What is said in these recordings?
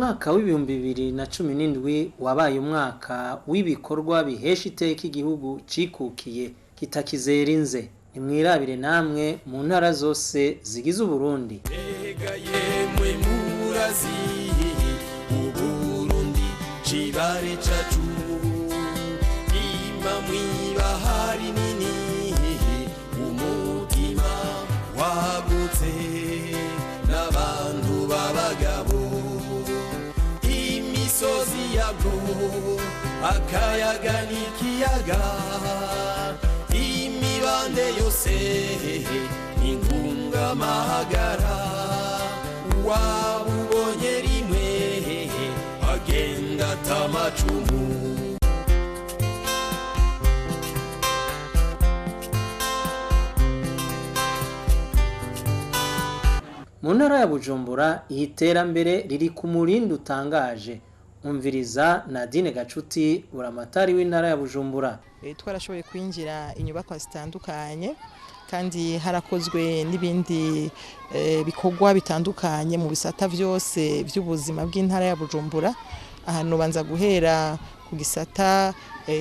Umwaka w'2017 wabaye umwaka w'ibikorwa bihesha iteka igihugu cikukiye kitakizera inze. Mwirabire namwe mu ntara zose zigize Burundi. Yemwe murazi Burundi cibare cacu imba mwibahari nini umutima wagutse n'abantu babagabo imisozi yabwo akayaga n'ikiyaga imibande yose ingunga mahagara wabubonye rimwe agenda tamacumu. Mu ntara ya Bujumbura iterambere riri ku murindi utangaje. Umviriza Nadine Gacuti buramatari w'intara ya Bujumbura. Twarashoboye kwinjira inyubakwa zitandukanye kandi harakozwe n'ibindi bikorwa bitandukanye mu bisata byose by'ubuzima bw'intara ya Bujumbura. Ahantu banza guhera ku gisata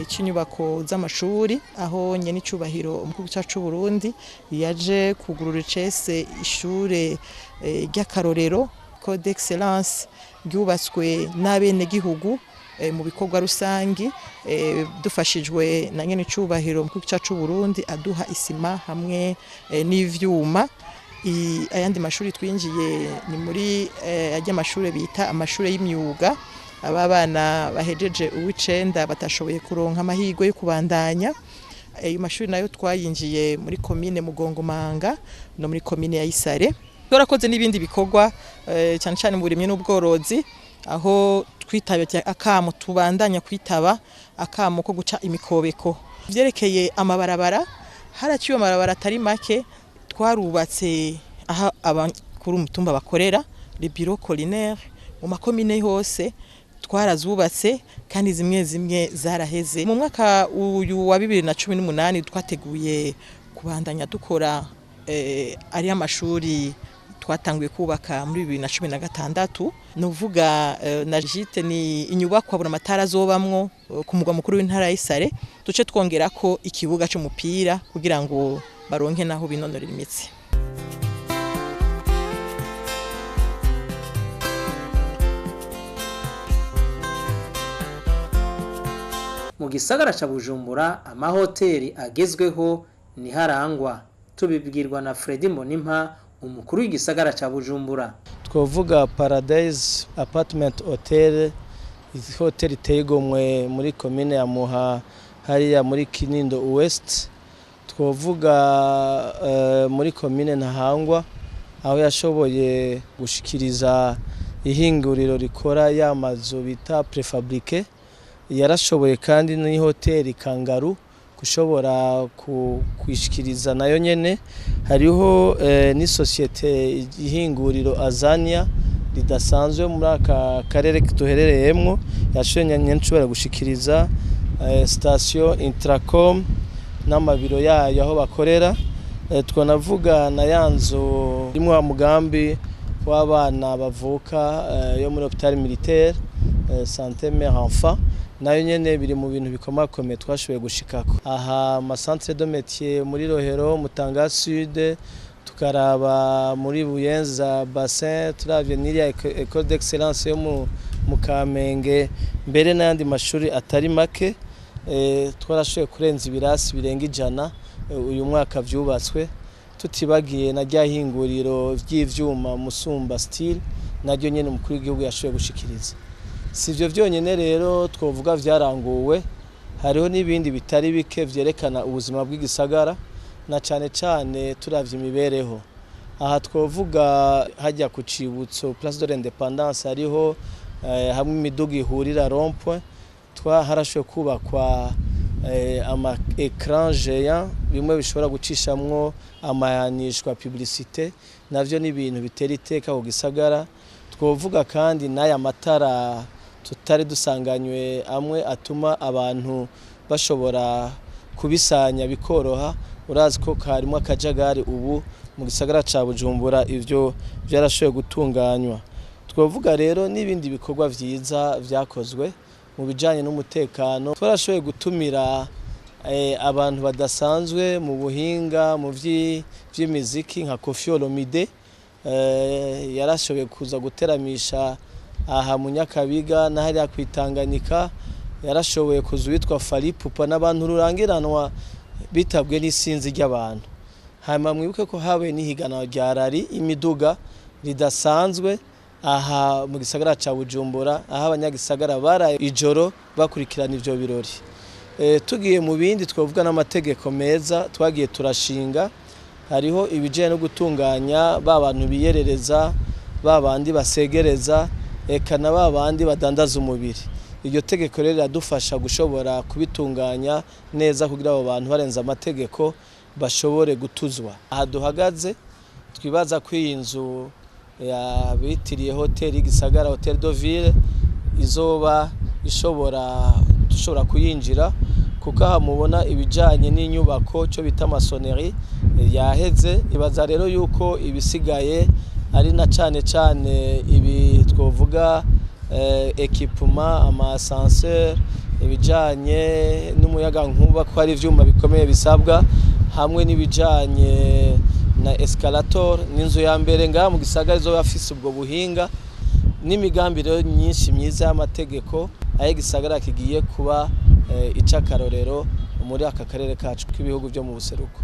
cy'inyubako z'amashuri aho nyene icubahiro umukuru cyacu Burundi yaje kugurura icese ishure ry'akarorero code d'excellence ryubatswe n'abene gihugu mu bikorwa rusangi dufashijwe na nyene icubahiro umukuru cyacu Burundi aduha isima hamwe n'ivyuma. Ayandi mashuri twinjiye ni muri ajya amashuri bita amashuri y'imyuga. Aba bana bahejeje uw'icenda batashoboye kuronka amahirwe yo kubandanya. Ayo mashuri nayo twayinjiye muri komine Mugongomanga no muri komine ya Isare. Twarakoze n'ibindi bikorwa cyane cyane mu burimyi n'ubworozi aho twitabye akamo tubandanya kwitaba akamo ko guca imikobeko. Vyerekeye amabarabara haraciye amabarabara atari make twarubatse aha abakuru umutumba bakorera le bureau collinaire mu makomine hose twarazubatse kandi zimwe zaraheze. Mu mwaka uyu wa 2018 twateguye kubandanya dukora ari amashuri twatanguye kubaka muri 2016. Nuvuga na jite ni inyubakwa buramatari azobamwo ku mugwa mukuru w'intara y'Isare duce twongerako ikibuga cy'umupira kugira ngo baronke naho binonorera imitsi. Mu gisagara ca Bujumbura amahoteli agezweho ni harangwa. Tubibwirwa na Fredy Mbonimpa umukuru w'igisagara ca Bujumbura. Twovuga Paradise Apartment Hotel, hotel iteyigomwe muri commune ya Muha hariya muri Kinindo West. Twovuga muri commune Ntahangwa aho yashoboye gushikiriza ihinguriro rikora y'amazu bita prefabriqué. Yarashoboye kandi ni hoteli Kangaru kushobora kwishikiriza nayo nyene. Hariho ni societe ihinguriro Azania ridasanzwe muri aka karere duherereyemo yashoboye nshobora gushikiriza station Intracom n'amabiro yayo aho bakorera. Twanavuga na yanzo rimwe mugambi w'abana bavuka yo muri hôpital militaire santé mère enfant nayo nyene biri mu bintu bikomakomeye twashoboye gushikako. Aha ma centre de métier muri Rohero Mutanga Sud tukaraba muri Buyenza Bassin turavye n'iriya école d'excellence yo mu Kamenge mbere n'andi mashuri atari make. Twarashoboye kurenza ibirasi birenga 100 uyu mwaka vyubatswe tutibagiye na ryahinguriro vy'ivyuma Musumba Steel naryo nyene umukuru w'igihugu yashoboye gushikiriza. Sivyo vyonyene rero twovuga vyaranguwe, hariho n'ibindi bitari bike vyerekana ubuzima bw'igisagara na cane turavye imibereho. Aha twovuga hajya ku cibutso Place de l'Indépendance hariho hamwe imiduga ihurira rond-point harashoboye kubakwa ama écran géant bimwe bishobora gucishamwo amayanishwa publicité navyo ni ibintu bitera iteka ku gisagara. Twovuga kandi n'aya matara tutari dusanganywe amwe atuma abantu bashobora kubisanya bikoroha. Urazi ko karimo akajagari ubu mu gisagara ca Bujumbura ivyo byarashoboye gutunganywa. twavuga rero n'ibindi bikorwa vyiza vyakozwe mu bijanye n'umutekano. Twarashoboye gutumira abantu badasanzwe mu buhinga mu vy'imiziki nka Koffi Olomide, yarashoboye kuza guteramisha aha mu Nyakabiga na hariya kwitanganyika. Yarashoboye kuza witwa Falipupa n'abantu rurangiranwa bitabwe n'isinzi ry'abantu. Hanyuma mwibuke ko habaye n'ihiganwa rya rari imiduga ridasanzwe aha mu gisagara ca Bujumbura, aho abanyagisagara baraye ijoro bakurikirana ivyo birori. Tugiye mu bindi twavuga n'amategeko meza twagiye turashinga, hariho ibijanye no gutunganya bantu biyerereza, bandi basegereza, eka na bandi badandaza umubiri. Iryo tegeko rero radufasha gushobora kubitunganya neza kugira abo bantu barenza amategeko bashobore gutuzwa. Aha duhagaze twibaza ko iyi nzu bitiriye hoteli Gisagara Hotel de Ville izoba dushobora kuyinjira, kuko aha mubona ibijanye n'inyubako cyo bita masonnerie yaheze. Ibaza rero yuko ibisigaye ari na cane ibi twovuga equipement, ama ascenseur, ibijanye n'umuyaga nkuba ko ari ivyuma bikomeye bisabwa, hamwe n'ibijanye na escalator. N'inzu ya mbere ngaha mu gisagara izo bafise ubwo buhinga n'imigambi rero myinshi myiza y'amategeko aho gisagara kigiye kuba icakarorero muri aka karere kacu k'ibihugu byo mu buseruko.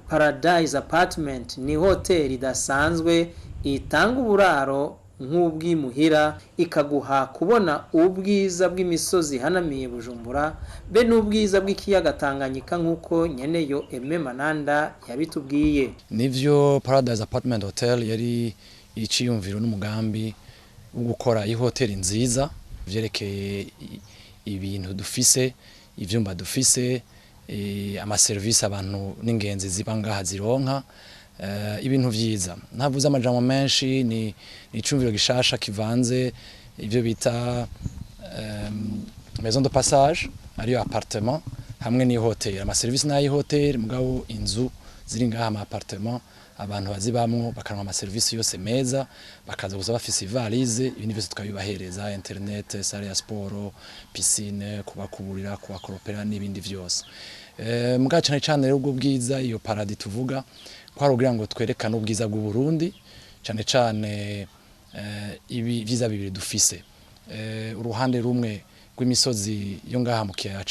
Paradise Apartment ni hoteli idasanzwe itanga uburaro nk'ubw'imuhira, ikaguha kubona ubwiza bw'imisozi hanamiye Bujumbura be n'ubwiza bw'ikiyaga Tanganyika nk'uko nyeneyo Eme Mananda yabitubwiye. Nivyo Paradise Apartment Hotel yari iciyumviro n'umugambi wo gukora ihoteli nziza vyerekeye ibintu dufise, ivyumba dufise, ama service abantu n'ingenzi ziba ngaha zironka, ibintu vyiza. Ntavuze amajambo menshi, ni icumviro gishasha kivanze ivyo bita maison de passage ariyo appartement hamwe ni hotel. Ama service na hotel mugabo inzu ziri ngaha ama appartement abantu bazibamwo bakaronka ama service yose meza, bakaza gusa bafise valise, ibindi byose tukabibahereza, internet, salle ya sport, piscine, kubakuburira, kubakoropera n'ibindi vyose. Mugaca cyane rero ubwo bwiza iyo paradis tuvuga kwarugira ngo twerekane ubwiza bw'u Burundi, cyane ibi vyiza bibiri dufise. Uruhande rumwe rw'imisozi yo ngaha mu kiyaya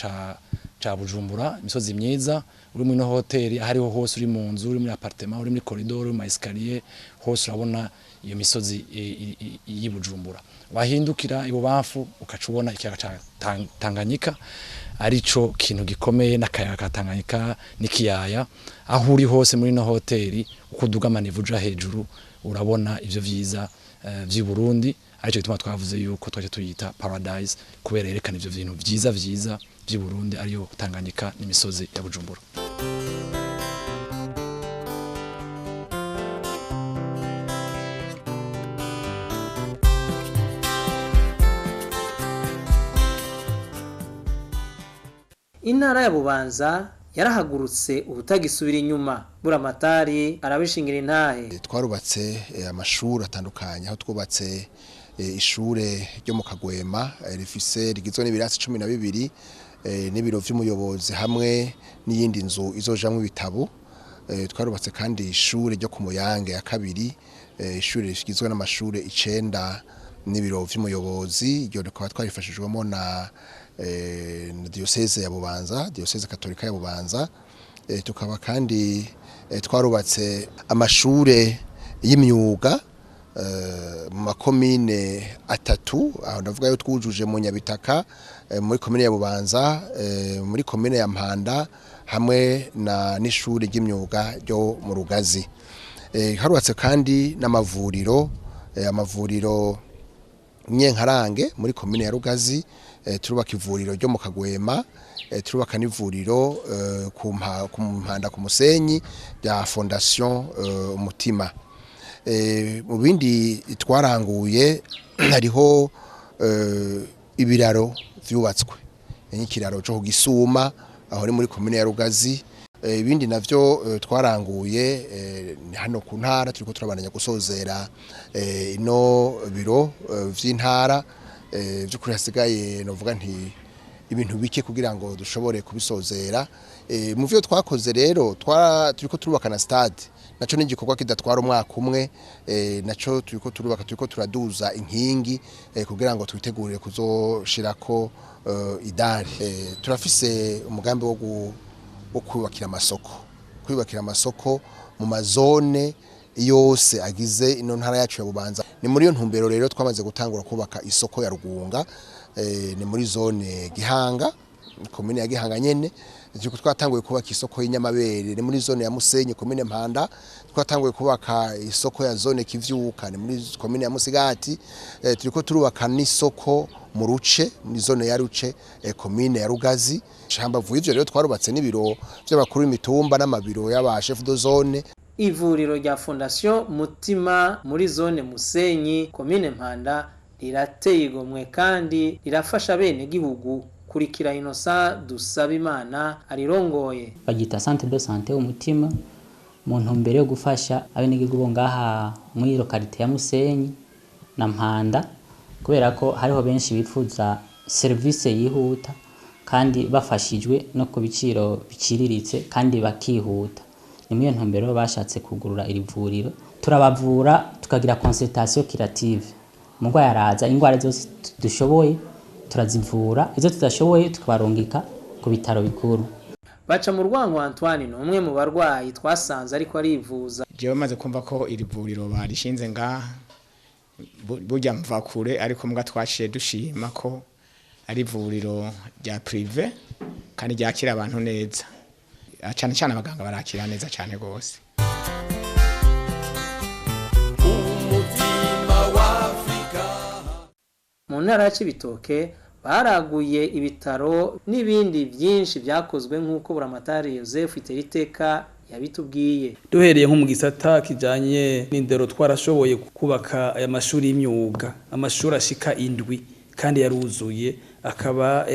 ca Bujumbura, imisozi myiza, uri mu hoteli ahariho hose, uri mu nzu, uri muri appartement, uri muri corridor, uri mu escalier, hose urabona iyo misozi yi Bujumbura. Wahindukira ibubamfu ukacubona ikiyaga ca Tanganyika, arico kintu gikomeye n'akayaga ka Tanganyika n'ikiyaya. Aho uri hose muri no hoteli ukuduga manivuja hejuru urabona ivyo vyiza vy'i Burundi. Arico gituma twavuze yuko twaje tuyita Paradise kubera yerekana ivyo bintu vyiza vy'i Burundi ariyo Tanganyika n'imisozi ya Bujumbura. Intara ya Bubanza yarahagurutse ubutagisubira inyuma. Buramatari arabishingira intahe. Twarubatse amashuri atandukanye, aho twubatse ishure ryo mu Kagwema rifise rigizwe n'ibirasi 12 n'ibiro vy'umuyobozi hamwe n'iyindi nzu izojamwe ibitabo. Twarubatse kandi ishure ryo ku Muyange ya kabiri, ishure rigizwe n'amashure 9 n'ibiro vy'umuyobozi. Iryo rikaba twarifashijwemo na diocese ya Bubanza, diocese katolika ya Bubanza. Tukaba kandi twarubatse amashure y'imyuga mu makomine 3, aho ndavuga yo twujuje mu Nyabitaka, muri komine ya Bubanza, muri komine ya Mpanda hamwe n'ishure ry'imyuga ryo mu Rugazi. Harubatse kandi n'amavuriro, amavuriro Nyenkarange muri komine ya Rugazi, turubaka ivuriro ryo mu Kagwema, turubaka n'ivuriro ku Mpanda ku Musenyi rya Fondation Umutima. mu bindi twaranguye hariho ibiraro vyubatswe nk'ikiraro cyo kugisuma aho ari muri komine ya Rugazi. Ibindi navyo twaranguye hano ku ntara turiko turabandanya gusozera ino biro vy'intara by'ukuri hasigaye novuga nti ibintu bike kugira ngo dushobore kubisozera. Mu vyo twakoze rero turiko turubaka na stade naco ni igikorwa kidatwara umwaka umwe, naco turiko turaduza inkingi kugira ngo twitegurire kuzoshirako idari. Turafise umugambi wo kwubakira amasoko mu mazone yose agize ino ntara yacu ya Bubanza. Ni muri yo ntumbero rero twamaze gutangura kubaka isoko ya Rugunga, ni muri zone Gihanga, komine ya Gihanga nyene. Twatanguye kubaka isoko y'inyamabere ni muri zone ya Musenyi, komine Mpanda. Twatanguye kubaka isoko ya zone Kivyuka ni muri komine ya Musigati. Turiko turubaka n'isoko mu Ruce, muri zone ya Ruce, komine ya Rugazi. Hambavu ivyo rero twarubatse n'ibiro by'abakuru b'imitumba n'amabiro y'aba chef de zone. Ivuriro rya Fondation Mutima muri zone Musenyi, komine Mpanda rirateyigomwe kandi rirafasha bene gihugu. Kurikira Innocent Dusabimana arirongoye. Bagita centre de santé Umutima mu ntumbero yo gufasha abenegihugu bo ngaha muri localité ya Musenyi na Mpanda, kubera ko hariho benshi bifuza service yihuta kandi bafashijwe no ku biciro biciriritse kandi bakihuta. Ni muri ntumbero bashatse kugurura iri vuriro, turabavura tukagira consultation curative. Mugwa yaraza ingwara zose dushoboye turazivura, izo tudashoboye tukabarungika ku bitaro bikuru. Baca mu Rwango Antoine ni umwe mu barwayi twasanze ariko arivuza. Jewe maze kumva ko iri vuriro barishinze nga burya mva kure, ariko mbwa twashiye dushima ko ari vuriro rya privé kandi ryakira abantu neza. Cyane cyane abaganga barakira neza cyane gose. Mu ntara ya Cibitoke baraguye ibitaro n'ibindi byinshi byakozwe nk'uko buramatari Joseph iteka yabitubwiye. Duhereye nko mu gisata kijanye n'indero twarashoboye kubaka aya mashuri y'imyuga, amashuri ashika 7 kandi yaruzuye, akaba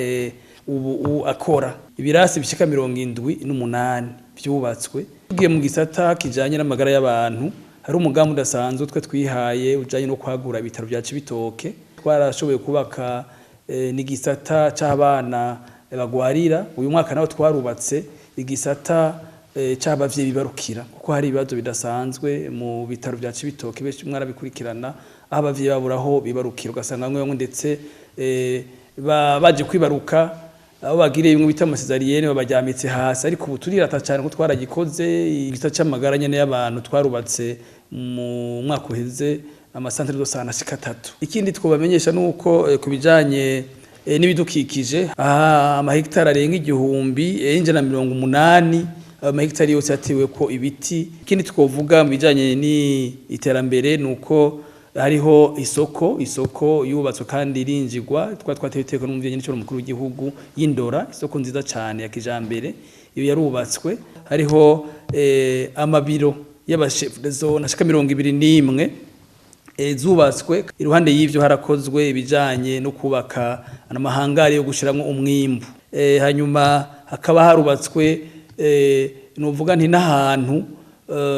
ubu akora ibirasi bishika 78 byubatswe. Tugiye mu gisata kijanye n'amagara y'abantu, hari umugambi udasanzwe twe twihaye ujanye no kwagura ibitaro bya Cibitoke. Twarashoboye kubaka n'igisata c'abana bagwarira. Uyu mwaka nawo twarubatse igisata c'abavyeyi bibarukira, kuko hari ibibazo bidasanzwe mu bitaro bya Cibitoke benshi mwarabikurikirana, abavyeyi baburaho bibarukira, ugasanga bamwe ndetse baje kwibaruka abo bagiriye bimwe bita amasezariyene babajyamitse hasi. Ariko ubu turirata cyane ko twaragikoze. Igisata c'amagara nyene y'abantu twarubatse mu mwaka uheze amasantere dose anashika 3. Ikindi twobamenyesha nuko kubijanye n'ibidukikije amahegitari arenga 1,180 amahegitari yose yatewe ko ibiti. Ikindi twovuga mu bijanye ni iterambere nuko hariho isoko yubatswe kandi irinjigwa. Twateye iteko n'umuvyeyi n'icyo mukuru w'igihugu y'Indora, isoko nziza cyane ya kijambere iyo yarubatswe. Hariho amabiro y'abachef de zone ashika 21 zubatswe. Iruhande y'ivyo harakozwe ibijanye no kubaka amahangari yo gushiramwo umwimbu. Hanyuma hakaba harubatswe novuga nti n'ahantu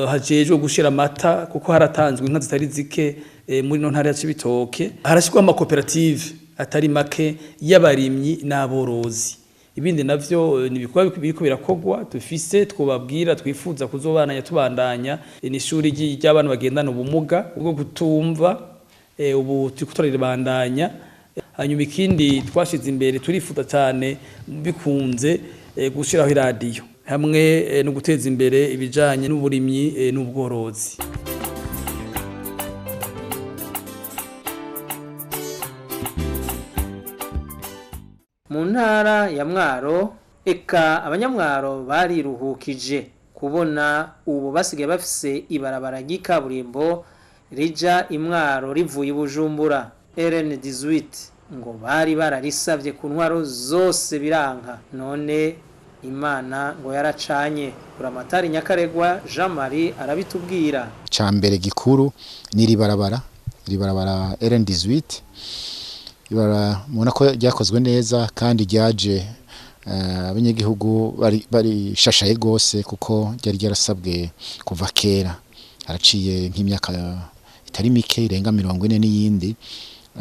hajejwe gushira amata, kuko haratanzwe inka zitari zike muri no ntara ya Cibitoke. Harashikwa amakoperative atari make y'abarimyi n'aborozi. Ibindi navyo ni bikwa biriko birakogwa. Tufise twobabwira twifuza kuzobana tubandanya n'ishuri ry'abana bagendana ubumuga bwo kutumva, ubu turiko turaribandanya. Hanyuma ikindi twashize imbere turifuza cyane bikunze gushiraho iradiyo hamwe no guteza imbere ibijanye n'uburimyi n'ubworozi. Mu ntara ya Mwaro eka abanyamwaro bariruhukije kubona ubu basigaye bafise ibarabara ry'ikaburimbo rija Imwaro rivuye Bujumbura RN18 ngo bari bararisavye ku ntwaro zose biranka. None Imana ngo yaracanye. Buramatari Nyakaregwa Jean Marie arabitubwira. Cambere gikuru ni ribarabara RN18 ibara mubona ko ryakozwe neza kandi ryaje abanyagihugu bari shashaye gose kuko ryari ryarasabwe kuva kera haraciye nk'imyaka itari mike irenga 40 n'iyindi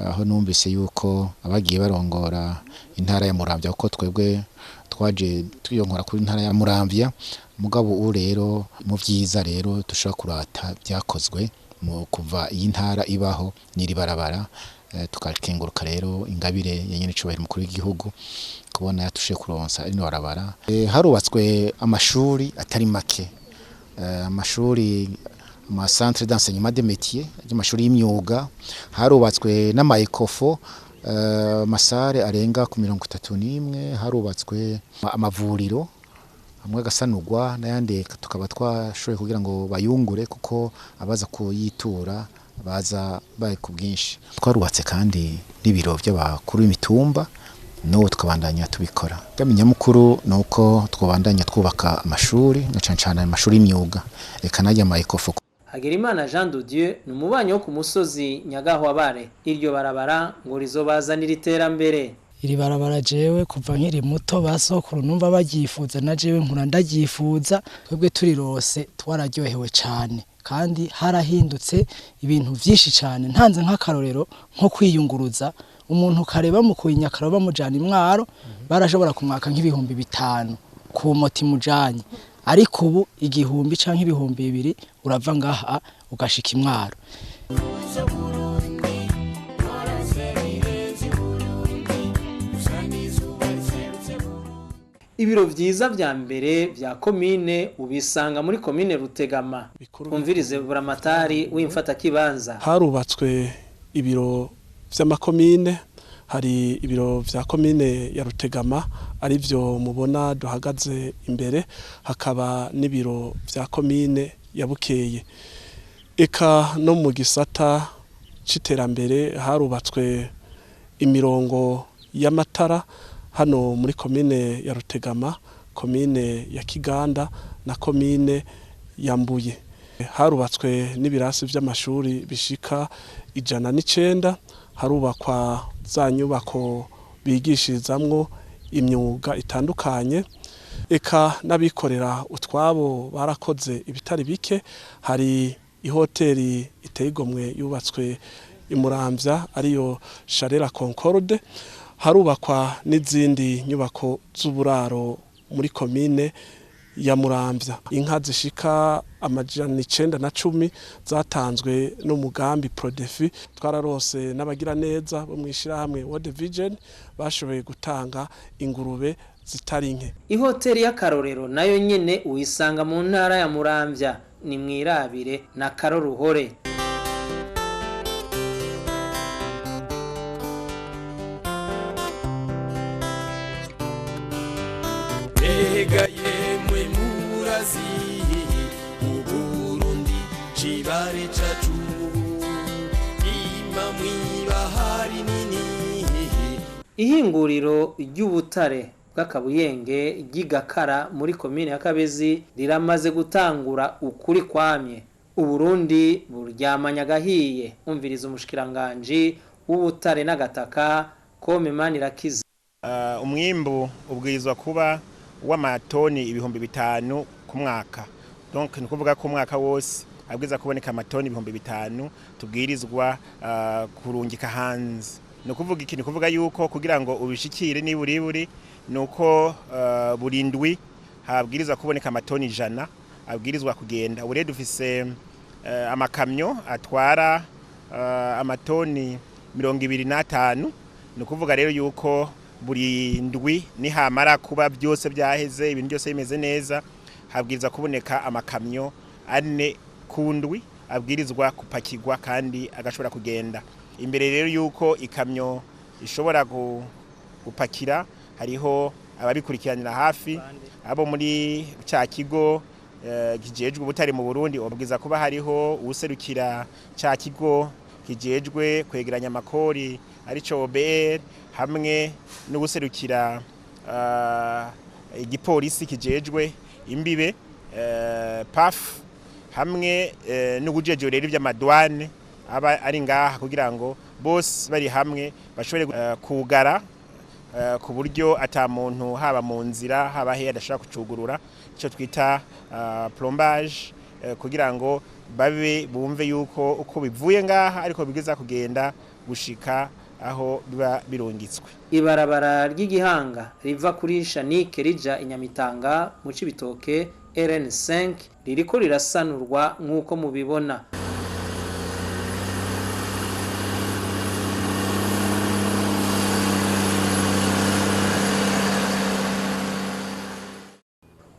aho numvise yuko abagiye barongora intara ya Muramvya kuko twebwe twaje tuyonkora kuri intara ya Muramvya mugabo rero mu vyiza rero dushaka kurata byakozwe mu kuva iyi ntara ibaho niribarabara tukakenguruka rero ingabire yenyene cubahira mukuru w'igihugu kubona yatushe kuronsa ino barabara. Harubatswe amashuri atari make, amashuri ma centre d'enseignement des métiers, amashuri y'imyuga, harubatswe n'amayekofo masare arenga ku 31, harubatswe amavuriro amwe gasanurwa n'ayandi tukaba twashoboye kugira ngo bayungure kuko abaza kuyitura baza baye ku bwinshi. Twarubatse kandi n'ibiro by'abakuru b'imitumba no tukabandanya tubikora. Gamenya mukuru nuko twabandanya twubaka amashuri na cancana amashuri y'imyuga eka najya mayekofo. Hagerimana Jean de Dieu ni umubanyi wo ku musozi Nyagahwabare. Iryo barabara ngo rizobazanira iterambere. Iri barabara jewe kuva nkiri muto basokuru numva bagifuza na jewe nkura ndagifuza twebwe turirose twararyohewe cyane kandi harahindutse ibintu byinshi cyane ntanze nk'akarorero nko kwiyunguruza umuntu kareba mu kuyinyakara bamujana imwaro barashobora kumwaka nk'ibihumbi 5 ku moti mujanye ariko ubu igihumbi canke ibihumbi 2 urava ngaha ugashika imwaro. Ibiro vyiza vya mbere vya komine ubisanga muri komine Rutegama. Kumvirize buramatari w'imfata kibanza. Harubatswe ibiro vy'amakomine, hari ibiro vya komine ya Rutegama arivyo mubona duhagaze imbere, hakaba n'ibiro vya komine ya Bukeye. Eka no mu gisata c'iterambere harubatswe imirongo y'amatara hano muri komine ya Rutegama, komine ya Kiganda na komine ya Mbuye. Harubatswe n'ibirasi vy'amashuri bishika 109, harubakwa za nyubako bigishirizamwo imyuga itandukanye. Eka n'abikorera utwabo barakoze ibitari bike, hari ihoteli iteyigomwe yubatswe imuramvya ariyo Charela Concorde, harubakwa n'izindi nyubako z'uburaro muri komine ya Muramvya. Inka zishika 910 zatanzwe n'umugambi Prodefi, twararose n'abagira neza bo mwishira hamwe World Vision bashoboye gutanga ingurube zitari nke. Ihoteli y'akarorero nayo nyene uyisanga mu ntara ya Muramvya ni mwirabire na Karoruhore. Yemwe murazi Burundi cibare cacu imamwi bahari nini. Ihinguriro ry'ubutare bw'akabuyenge ry'igakara muri komine ya Kabezi riramaze gutangura ukuri kwamye. Uburundi buryamanya gahiye. Umviriza umushikiranganje w'ubutare n'agataka Komemanirakiza. Umwimbu ubwirizwa kuba w'amatoni 5,000 ku mwaka. Donc ni kuvuga ko umwaka wose abwiza kuboneka amatoni 5,000 tubwirizwa kurungika hanze. No kuvuga iki, ni kuvuga yuko kugira ngo ubishikire ni buri nuko burindwi habwirizwa kuboneka amatoni 100 abwirizwa kugenda. Ure dufise amakamyo atwara amatoni 25. No kuvuga rero yuko buri ndwi ni hamara kuba byose byaheze ibintu byose bimeze neza habwirizwa kuboneka amakamyo 4 kundwi abwirizwa kupakirwa kandi agashobora kugenda. Imbere rero yuko ikamyo ishobora gupakira hariho ababikurikiranira hafi abo muri cya kigo kijejwe ubutare mu Burundi, obwiza kuba hariho userukira cya kigo kijejwe kwegeranya amakori arico OBR hamwe n'ubuserukira igipolisi kijejwe imbibe PAF hamwe n'ubujeje rero by'amadwane aba ari ngaha kugira ngo bose bari hamwe bashobore kugara ku buryo ata muntu haba mu nzira haba he adashaka kucugurura icyo twita plombage kugira ngo babe bumve yuko uko bivuye ngaha ariko bigeza kugenda gushika aho biba birungitswe. Ibarabara ry'igihanga riva kuri Shanike rija Inyamitanga mu Cibitoke RN5 ririko rirasanurwa nk'uko mubibona.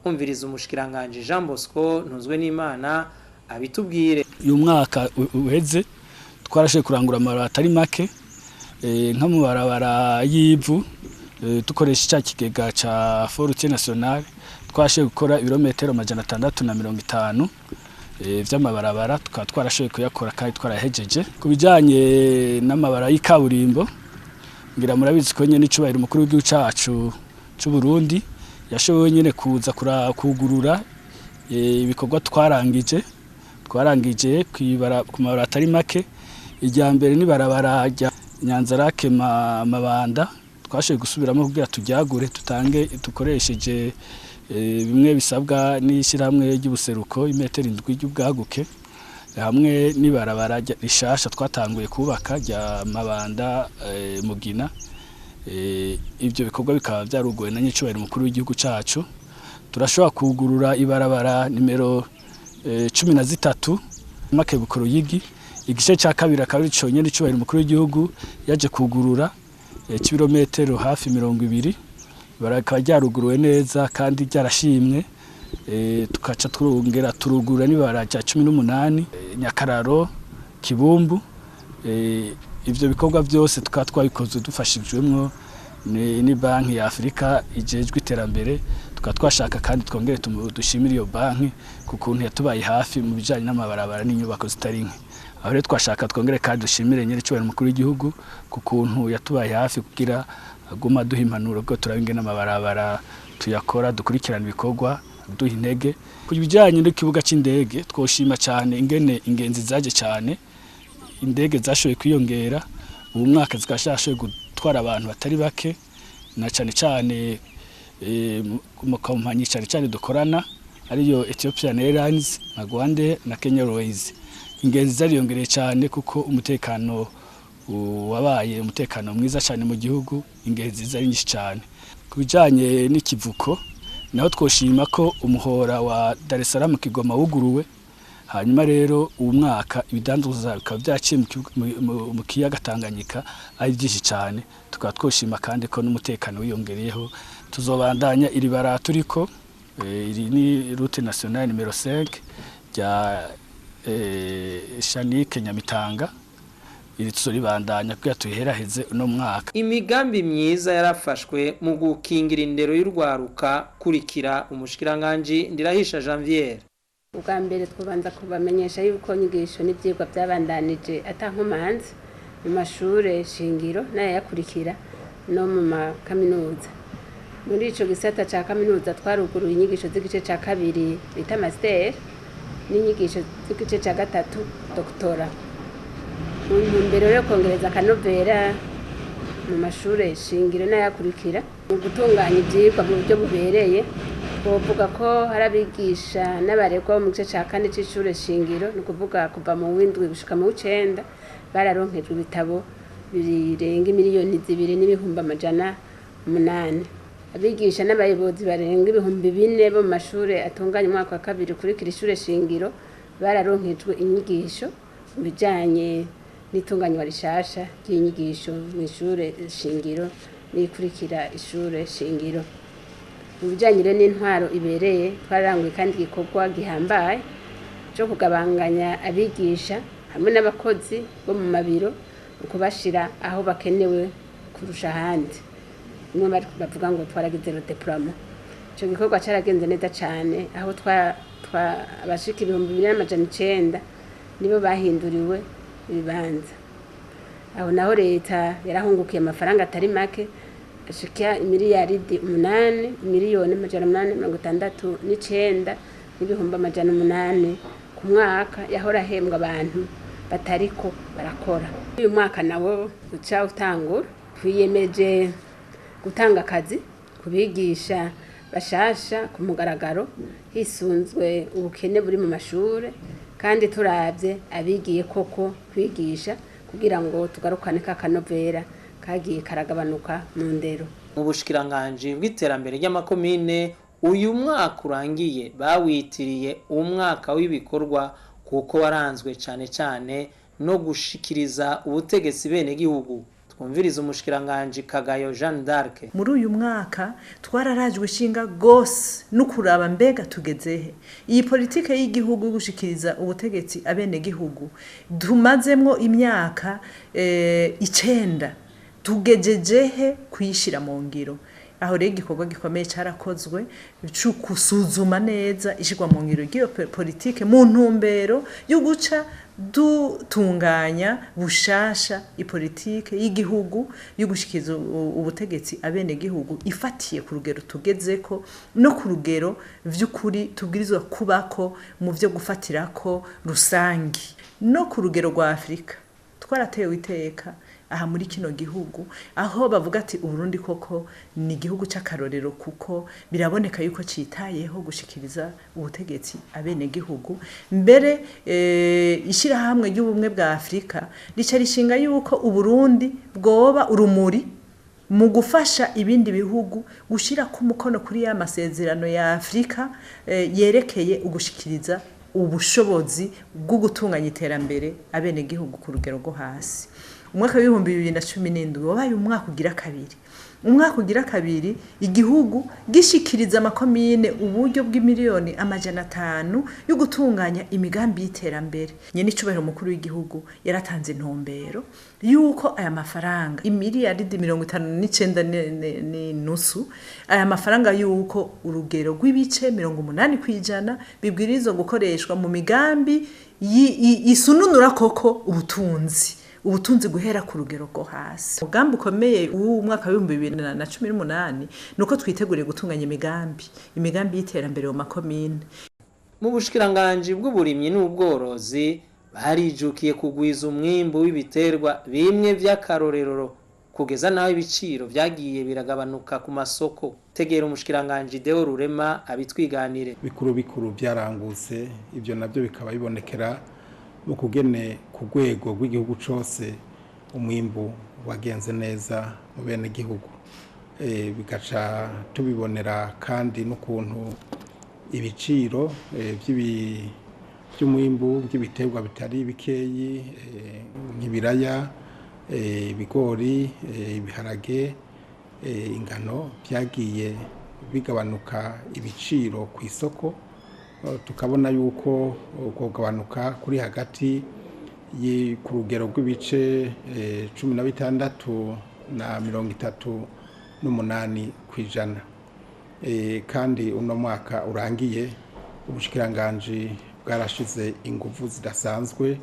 Umviriza umushikiranganje Jean Bosco ntuzwe n'Imana abitubwire. Uyu mwaka uheze twarashe kurangura amabarabara atari make nk'amabarabara y'ivu dukoresha icya kigega ca Forute Nationale twashe gukora ibirometero 650 vy'amabarabara twarashoboye kuyakora kandi twarahejeje kubijanye n'amabara y'ikaburimbo ngira murabizi ko nyene icubahiro umukuru w'igihugu cacu c'u Burundi yashoboye nyene kuza kugurura ibikorwa twarangije ku mabarabara atari make. Ijya mbere ni barabara rya Nyanzarake Mabanda twashoboye gusubiramo kugira tujyagure tutange dukoresheje bimwe bisabwa n'ishyirahamwe ry'ubuseruko imetero 7 y'ubwaguke hamwe n'ibarabara rishasha twatanguye kubaka rya Mabanda Mugina. Ibyo bikorwa bikaba byarugoye na nyicubahiro umukuru w'igihugu cacu. Turashobora kugurura ibarabara nimero 13 Makebukuru yigi igice ca kabiri akabiri conye n'icubahiro umukuru w'igihugu yaje kugurura kilometero hafi 20 barakaba ryaruguruwe neza kandi ryarashimwe. Tukaca turongera turugura n'ibara rya 18 Nyakararo Kibumbu. Ivyo bikorwa byose twabikoze dufashijwemwo ni banki ya Afrika ijejwe iterambere twashaka kandi twongere dushimira iyo banki kukuntu yatubaye hafi mu bijanye n'amabarabara n'inyubako zitari nke. Aho rero twashaka twongere kandi dushimire nyene cyubahiro umukuru w'igihugu kukuntu yatubaye hafi kugira aguma duha impanuro bwo turabinge n'amabarabara tuyakora dukurikirana ibikorwa duha intege. Ku bijanye n'ikibuga c'indege twoshima cyane ingene ingenzi zaje cyane indege zashoboye kwiyongera ubu mwaka zikashashoboye gutwara abantu batari bake na cyane mu kompanyi cyane dukorana ariyo Ethiopian Airlines na Rwanda na Kenya Airways. Ingenzi zariyongereye cyane kuko umutekano wabaye umutekano mwiza cyane mu gihugu ingenzi zari nyinshi cyane. Kubijanye n'ikivuko naho twoshima ko umuhora wa Dar es Salaam Kigoma wuguruwe. Hanyuma rero uwo mwaka ibidanduza bikaba byaciye mu kiyaga Tanganyika ari byinshi cyane. Tukaba twoshima kandi ko n'umutekano wiyongereyeho. Tuzobandanya iri bara turiko iri ni route nationale numero 5 rya Shanike Nyamitanga iri tuzoribandanya kugira tuheraheze uno mwaka. Imigambi myiza yarafashwe mu gukingira indero y'urwaruka kurikira umushikiranganje Ndirahisha Janvier. Ubwa mbere twabanza kubamenyesha yuko nyigisho n'ivyigwa byabandanije atankomanzi mu mashure shingiro naye yakurikira no mu makaminuza. Muri ico gisata ca kaminuza twaruguruye inyigisho z'igice ca kabiri bita master n'inyigisho z'igice ca gatatu doktora. Mbere yo kongereza kanovera mu mashure shingiro n'ayakurikira mu gutunganya ivyigwa mu buryo bubereye. Twovuga ko harabigisha n'abaregwa mu gice ca kane c'ishure shingiro ni kuvuga kuva mu w'indwi gushika mu 9 bararonkejwe ibitabo birenga miliyoni 2,800,000. Abigisha n'abayobozi barenga 4,000 bo mu mashure atunganya umwaka wa kabiri kurikira ishure shingiro bararonkejwe inyigisho bijanye n'itunganywa rishasha ry'inyigisho mu ishure shingiro n'ikurikira ishure shingiro. Ubujanye n'intwaro ibereye twaranguye kandi igikorwa gihambaye cyo kugabanganya abigisha hamwe n'abakozi bo mu mabiro ukubashira aho bakenewe kurusha ahandi. Nimwe bavuga ngo twaragize le déploiement. Ico gikorwa caragenze neza cyane aho abashika 2,900 nibo bahinduriwe ibibanza. Aho naho leta yarahungukiye amafaranga atari make ashika imiliyaridi 8 miliyoni 869 n'ibihumbi 800 ku mwaka yahora ahembwa abantu batariko barakora. Uyu mwaka nawo uca utangura twiyemeje gutanga akazi kubigisha bashasha ku mugaragaro hisunzwe ubukene buri mu mashure kandi turavye abigiye koko kwigisha kugira ngo tugarukane kakanovera kagiye karagabanuka mu ndero. Mu bushikiranganje bw'iterambere ry'amakomine uyu mwaka urangiye bawitiriye umwaka w'ibikorwa kuko waranzwe cyane no gushikiriza ubutegetsi bene gihugu. Twumviriza umushikiranganje Kagayo Jeanne d'Arc. Muri uyu mwaka twararajwe ishinga gose no kuraba mbega tugezehe iyi politike y'igihugu gushikiriza ubutegetsi abene gihugu tumazemwo imyaka 9 tugejejehe kuyishira mu ngiro. Aho rero igikorwa gikomeye cyarakozwe cyo kusuzuma neza ishirwa mu ngiro giyo politike mu ntumbero yo guca dutunganya bushasha ipolitike y'igihugu yo gushikiza ubutegetsi abene gihugu ifatiye ku rugero tugezeko no ku rugero vy'ukuri tubwirizwa kubako mu vyo gufatirako rusangi no ku rugero rwa Afrika. Twaratewe iteka aha muri kino gihugu aho bavuga ati Burundi koko ni igihugu cy'akarorero kuko biraboneka yuko citayeho gushikiriza ubutegetsi abene gihugu mbere ishira hamwe y'ubumwe bwa Afrika rica rishinga yuko Burundi bwoba urumuri mu gufasha ibindi bihugu gushira ku mukono kuri ya masezerano ya Afrika yerekeye ugushikiriza ubushobozi bwo gutunganya iterambere abene gihugu ku rugero rwo hasi. Umwaka w'ibihumbi 2017 wabaye umwaka ugira kabiri. Umwaka ugira kabiri igihugu gishikiriza amakomine uburyo bw'imiliyoni 500 yo gutunganya imigambi y'iterambere. Nyene icubahiro mukuru w'igihugu yaratanze intumbero yuko aya mafaranga imiliyaridi 59 n'nusu aya mafaranga yuko urugero rw'ibice 80% bibwirizwa gukoreshwa mu migambi isununura koko ubutunzi guhera ku rugero rwo hasi. Umugambi ukomeye w'umwaka wa 2018 nuko twiteguriye gutunganya imigambi y'iterambere mu makomine. Mu bushikiranganje bw'uburimyi n'ubworozi barijukiye kugwiza umwimbo w'ibiterwa bimwe vy'akarorero kugeza naho ibiciro vyagiye biragabanuka ku masoko. Tegera umushikiranganje Deo Rurema abitwiganire. Bikurubikuru byarangutse ivyo navyo bikaba bibonekera mu kugene ku rwego rw'igihugu cyose umwimbu wagenze neza mu bene gihugu bigaca tubibonera kandi n'ukuntu ibiciro by'umwimbu by'ibiterwa bitari bikeyi nk'ibiraya ibigori ibiharage ingano byagiye bigabanuka ibiciro ku isoko tukabona yuko kugabanuka kuri hagati ku rugero rw'ibice 16 na 38 kwijana. Kandi uno mwaka urangiye ubushikiranganje bwarashize ingufu zidasanzwe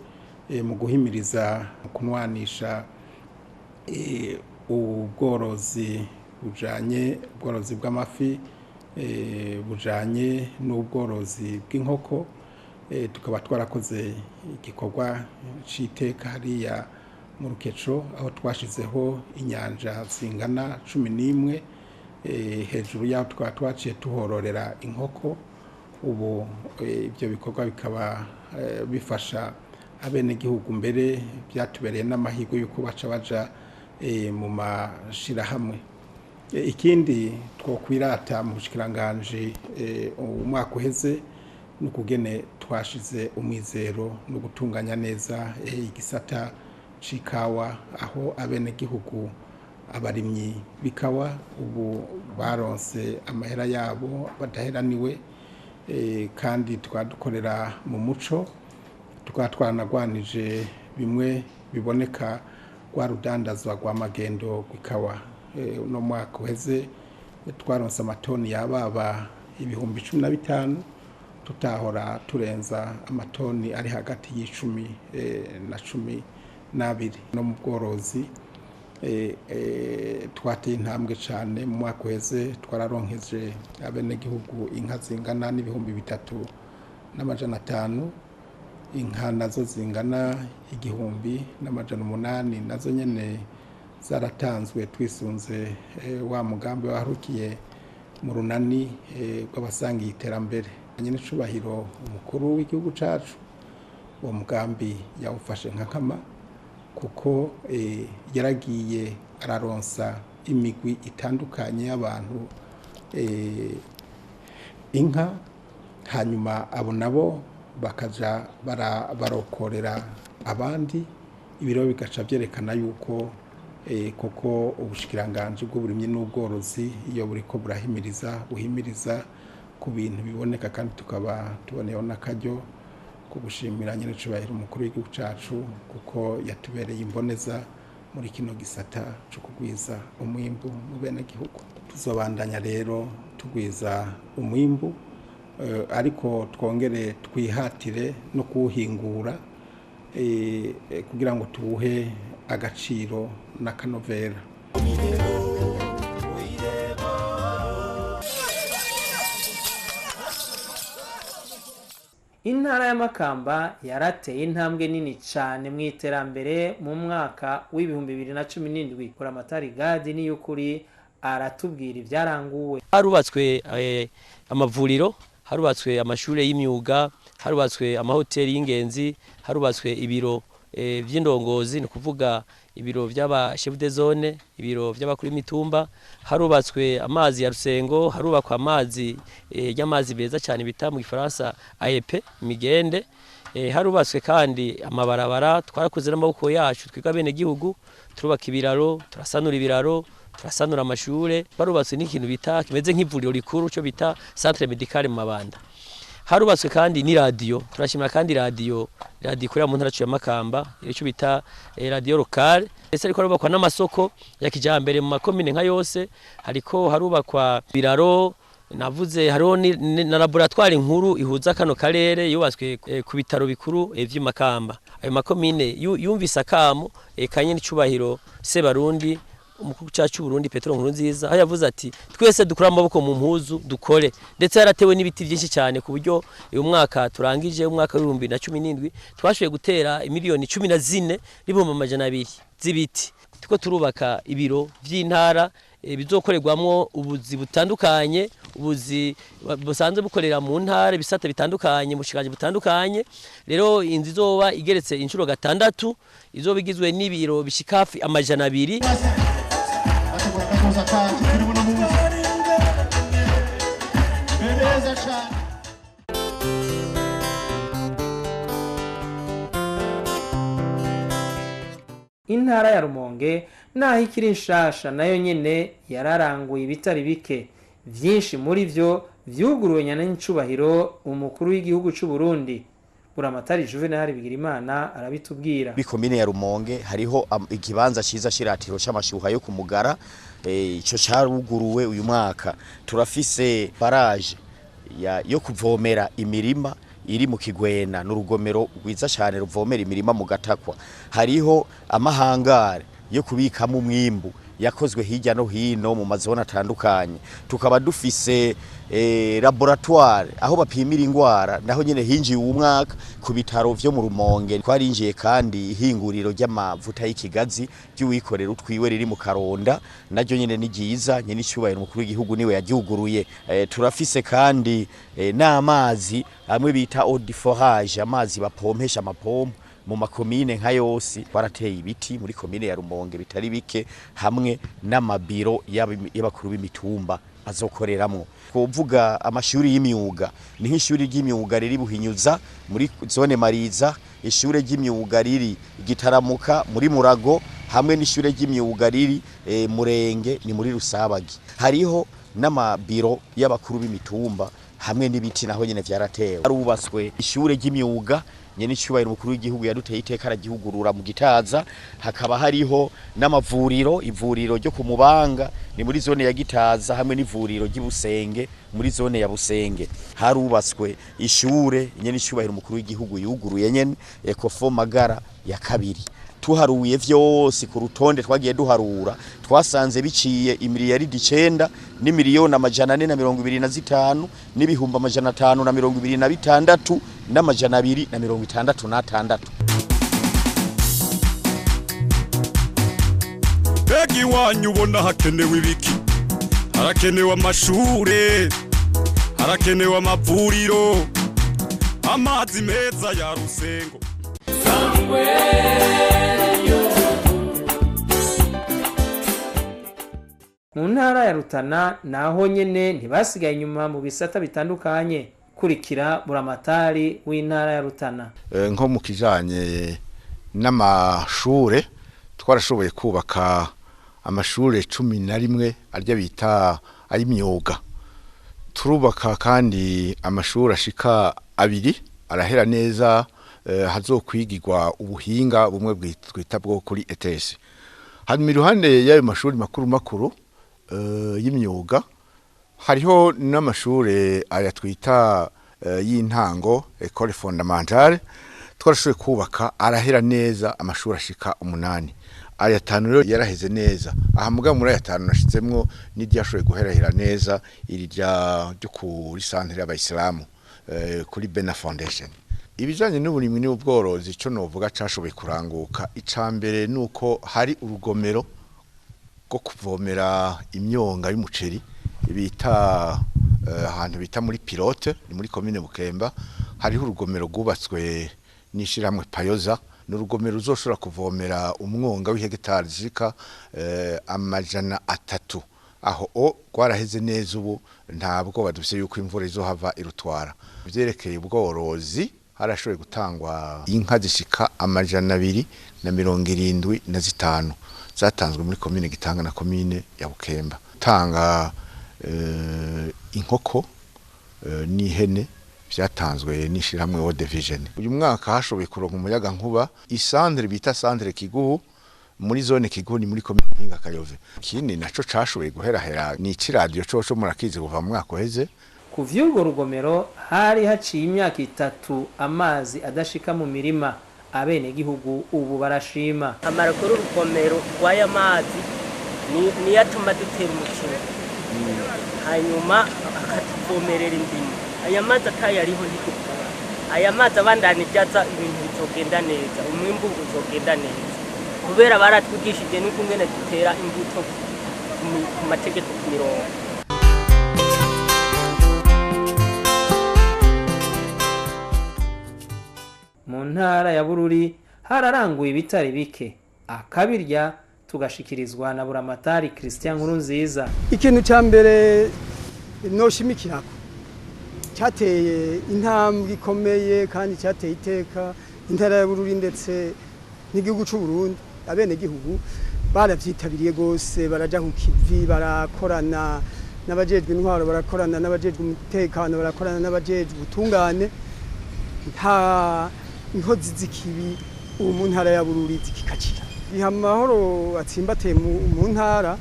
mu guhimiriza kunwanisha ubworozi bw'amafi bujanye n'ubworozi bw'inkoko. Tukaba twarakoze igikorwa c'iteka hariya mu Rukeco aho twashizeho inyanja zingana 11 hejuru yaho tukaba twaciye tuhororera inkoko. Ubu ibyo bikorwa bikaba bifasha abene gihugu mbere byatubereye n'amahirwe yuko baja mu mashirahamwe. Ikindi twokwirata mu bushikiranganje umwaka uheze nukugene twashize umwizero no gutunganya neza igisata cikawa aho abene gihugu abarimyi bikawa ubu baronse amahera yabo badaheraniwe kandi twadukorera mu muco twanagwanije bimwe biboneka kwa rudandazwa rwa magendo kwikawa. No mwaka uheze twaronse amatoni yababa ibihumbi 15 tutahora turenza amatoni ari hagati y'10 na 12. No mu bworozi twateye intambwe cyane mu mwaka uheze twararonkeje abenegihugu inka zingana n'ibihumbi 3,500, inka nazo zingana 1,800 nazo nyene zaratanzwe twisunze wa mugambi waharukiye mu runani rw'abasangiye iterambere. Nyine cubahiro umukuru w'igihugu cacu uwo mugambi yawufashe nk'akama kuko yaragiye araronsa imigwi itandukanye y'abantu inka, hanyuma abo nabo bakaja barokorera abandi, ibiro bigaca byerekana yuko koko ubushikiranganje bw'uburimyi n'ubworozi iyo buriko buhimiriza ku bintu biboneka, kandi tukaba tuboneyeho n'akaryo ko gushimira nyine cubahiro umukuru w'igihugu cacu kuko yatubereye imboneza muri kino gisata cyo kugwiza umwimbu mu bene gihugu. Tuzobandanya rero tugwiza umwimbu, ariko twongere twihatire no kuwuhingura kugira ngo tuwuhe agaciro n'akanovera. Intara ya Makamba yarateye intambwe nini cyane mu iterambere mu mwaka w'2017. Buramatari Gadi ni yukuri aratubwira ivyaranguwe. Harubatswe amavuriro, harubatswe amashure y'imyuga, harubatswe amahoteli y'ingenzi, harubatswe ibiro vy'indongozi, ni kuvuga ibiro vy'aba chef de zone, ibiro vy'abakuru imitumba, harubatswe amazi ya Rusengo, harubakwa amazi y'amazi beza cyane bita mu Gifaransa AEP migende, harubatswe kandi amabarabara, twarakoze n'amaboko yacu twiga bene gihugu, turubaka ibiraro, turasanura ibiraro, turasanura amashure, barubatswe n'ikintu bita kimeze nk'ivuriro rikuru cyo bita centre médical mu Mabanda. Harubatswe kandi ni radio, turashimira kandi radio ikorera mu ntara ya Makamba, icyo bita radio locale. Ese ariko harubakwa n'amasoko ya kijambere mu makomine nka yose, hariko harubakwa biraro, navuze hariho na laboratoire nkuru ihuza kano karere yubatswe ku bitaro bikuru vy'i Makamba. Ayo makomine yumvise akamo kanye n'icubahiro Sebarundi umukuru cyacu Burundi Petro Nkurunziza aho yavuze ati twese dukura amaboko mu mpuzu dukore, ndetse yaratewe n'ibiti byinshi cyane ku buryo uyu mwaka turangije umwaka w'2017 twashoboye gutera miliyoni 14 n'ibihumbi 200 z'ibiti. Tuko turubaka ibiro vy'intara bizokorerwamwo ubuzi butandukanye, ubuzi busanzwe bukorera mu ntara bisata bitandukanye mu shikanje butandukanye. Rero inzi zoba igeretse inshuro 6, izoba igizwe n'ibiro bishikafi 200. Intara ya Rumonge naho ikiri nshasha nayo nyene yararanguye ibitari bike, vyinshi muri vyo vyuguruwe nyana n'incubahiro umukuru w'igihugu cy'u Burundi. Buramatari Juvenal Bigirimana arabitubwira. Bikomine ya Rumonge hariho ikibanza ciza shiratiro c'amashuha yo kumugara, ico caruguruwe uyu mwaka. Turafise barage yo kuvomera imirima iri mu Kigwena n'urugomero rwiza cyane ruvomera imirima mu Gatakwa. Hariho amahangare yo kubikamo umwimbu yakozwe hirya no hino mu mazona atandukanye. Tukaba dufise laboratoire aho bapimira ingwara, naho nyene hinjiye umwaka ku bitaro vyo mu Rumonge. Twarinjiye kandi ihinguriro ry'amavuta y'ikigazi by'uwikorera utwiwe riri mu Karonda, naryo nyene ni giza nyene icubahiro umukuru w'igihugu niwe yagihuguruye. Turafise kandi n'amazi amwe bita eau de forage, amazi bapompesha amapompo mu makomine nka yose. Twarateye ibiti muri komine ya Rumonge bitari bike, hamwe n'amabiro y'abakuru b'imitumba azokoreramwo. Kuvuga amashuri y'imyuga, ni nk'ishuri ry'imyuga riri Buhinyuza muri zone Mariza, ishure ry'imyuga riri Gitaramuka muri Murago, hamwe n'ishure ry'imyuga riri Murenge ni muri Rusabagi. Hariho n'amabiro y'abakuru b'imitumba hamwe n'ibiti naho nyene vyaratewe. Harubatswe ishure ry'imyuga nyene icubahiro umukuru w'igihugu yaduteye iteka aragihugurura mu Gitaza. Hakaba hariho n'amavuriro, ivuriro ryo kumubanga ni muri zone ya Gitaza, hamwe n'ivuriro ry'Ibusenge muri zone ya Busenge. Harubatswe ishure nyene icubahiro umukuru w'igihugu yuguruye nyene Ekofo Magara ya kabiri. tuharuye vyose ku rutonde twagiye duharura twasanze biciye imiliyaridi 9 n'imiliyoni 425 n'ibihumbi 526 n'amajana 266. Begi wanyu ubona hakenewe ibiki? Harakenewe amashure, harakenewe amavuriro, amazi meza ya Rusengo. Mu ntara ya Rutana naho nyene ntibasigaye inyuma mu bisata bitandukanye. Kurikira buramatari w'intara ya Rutana. Nko mu kijanye n'amashure twarashoboye kubaka amashure 11 arya bita ay'imyuga. Turubaka kandi amashuri ashika 2 arahera neza, hazokwigirwa ubuhinga bumwe bwitwa bwo kuri ETS. Hanyuma iruhande y'ayo mashuri makuru y'imyuga hariho n'amashure aya twita y'intango école fondamentale. Twarashoboye kubaka arahera neza amashuri ashika 8. Aya 5 rero yaraheze neza. Aha muga muri aya 5 nashizemwo n'iryashoboye guherahera neza iri ryo kuri centre y'abayisilamu kuri Bena Foundation. Ibijanye n'uburimwi n'ubworozi ico novuga cashoboye kuranguka. Icambere nuko hari urugomero rwo kuvomera imyonga y'umuceri bita ahantu bita muri pilote ni muri commune Bukemba. Hariho urugomero rwubatswe n'ishiramwe Payoza, n'urugomero ruzoshobora kuvomera umwonga w'ihegitari zika 300. Aho gwaraheze neza ubu ntabwo badufise yuko imvura izohava irutwara. Vyerekeye ubworozi harashoboye gutangwa inka zishika 275 zatanzwe muri commune Gitanga na commune ya Bukemba. Tanga inkoko n'ihene vyatanzwe n'ishiramwe World Vision. Uyu mwaka hashoboye kuronka umuyaga nkuba isandre bita sandre Kiguhu muri zone Kiguhu ni muri commune Mpinga Kayove. Kindi naco cashoboye guherahera ni ikiradio coco murakize kuva mu mwaka uheze. Ku vy'urwo rugomero hari haciye imyaka 3 amazi adashika mu mirima. Abene gihugu ubu barashima. Amarako y'urugomero rw'aya mazi ni yatuma dutera umukino. Hanyuma akatuvomerera indimu. Aya mazi atayariho ntikukora. Aya mazi abandani byaza ibintu bizogenda neza, umwimbu uzogenda neza. Kubera baratwigishije nuko ngene dutera imbuto ku mategeko ku mirongo. Mu ntara ya Bururi hararanguye ibitari bike. Akabirya tugashikirizwa na buramatari Christian Nkurunziza. Ikintu cyambere noshimikirako cyateye intambwe ikomeye kandi cyateye iteka intara ya Bururi ndetse n'igihugu cy'u Burundi. Abene gihugu baravyitabiriye gose, baraja ku kivi, barakorana n'abajejwe intwaro, barakorana n'abajejwe umutekano, barakorana n'abajejwe ubutungane. Nta inkozi zikibi mu ntara ya Bururi zikikacira. Biha amahoro atsimbateye mu ntara.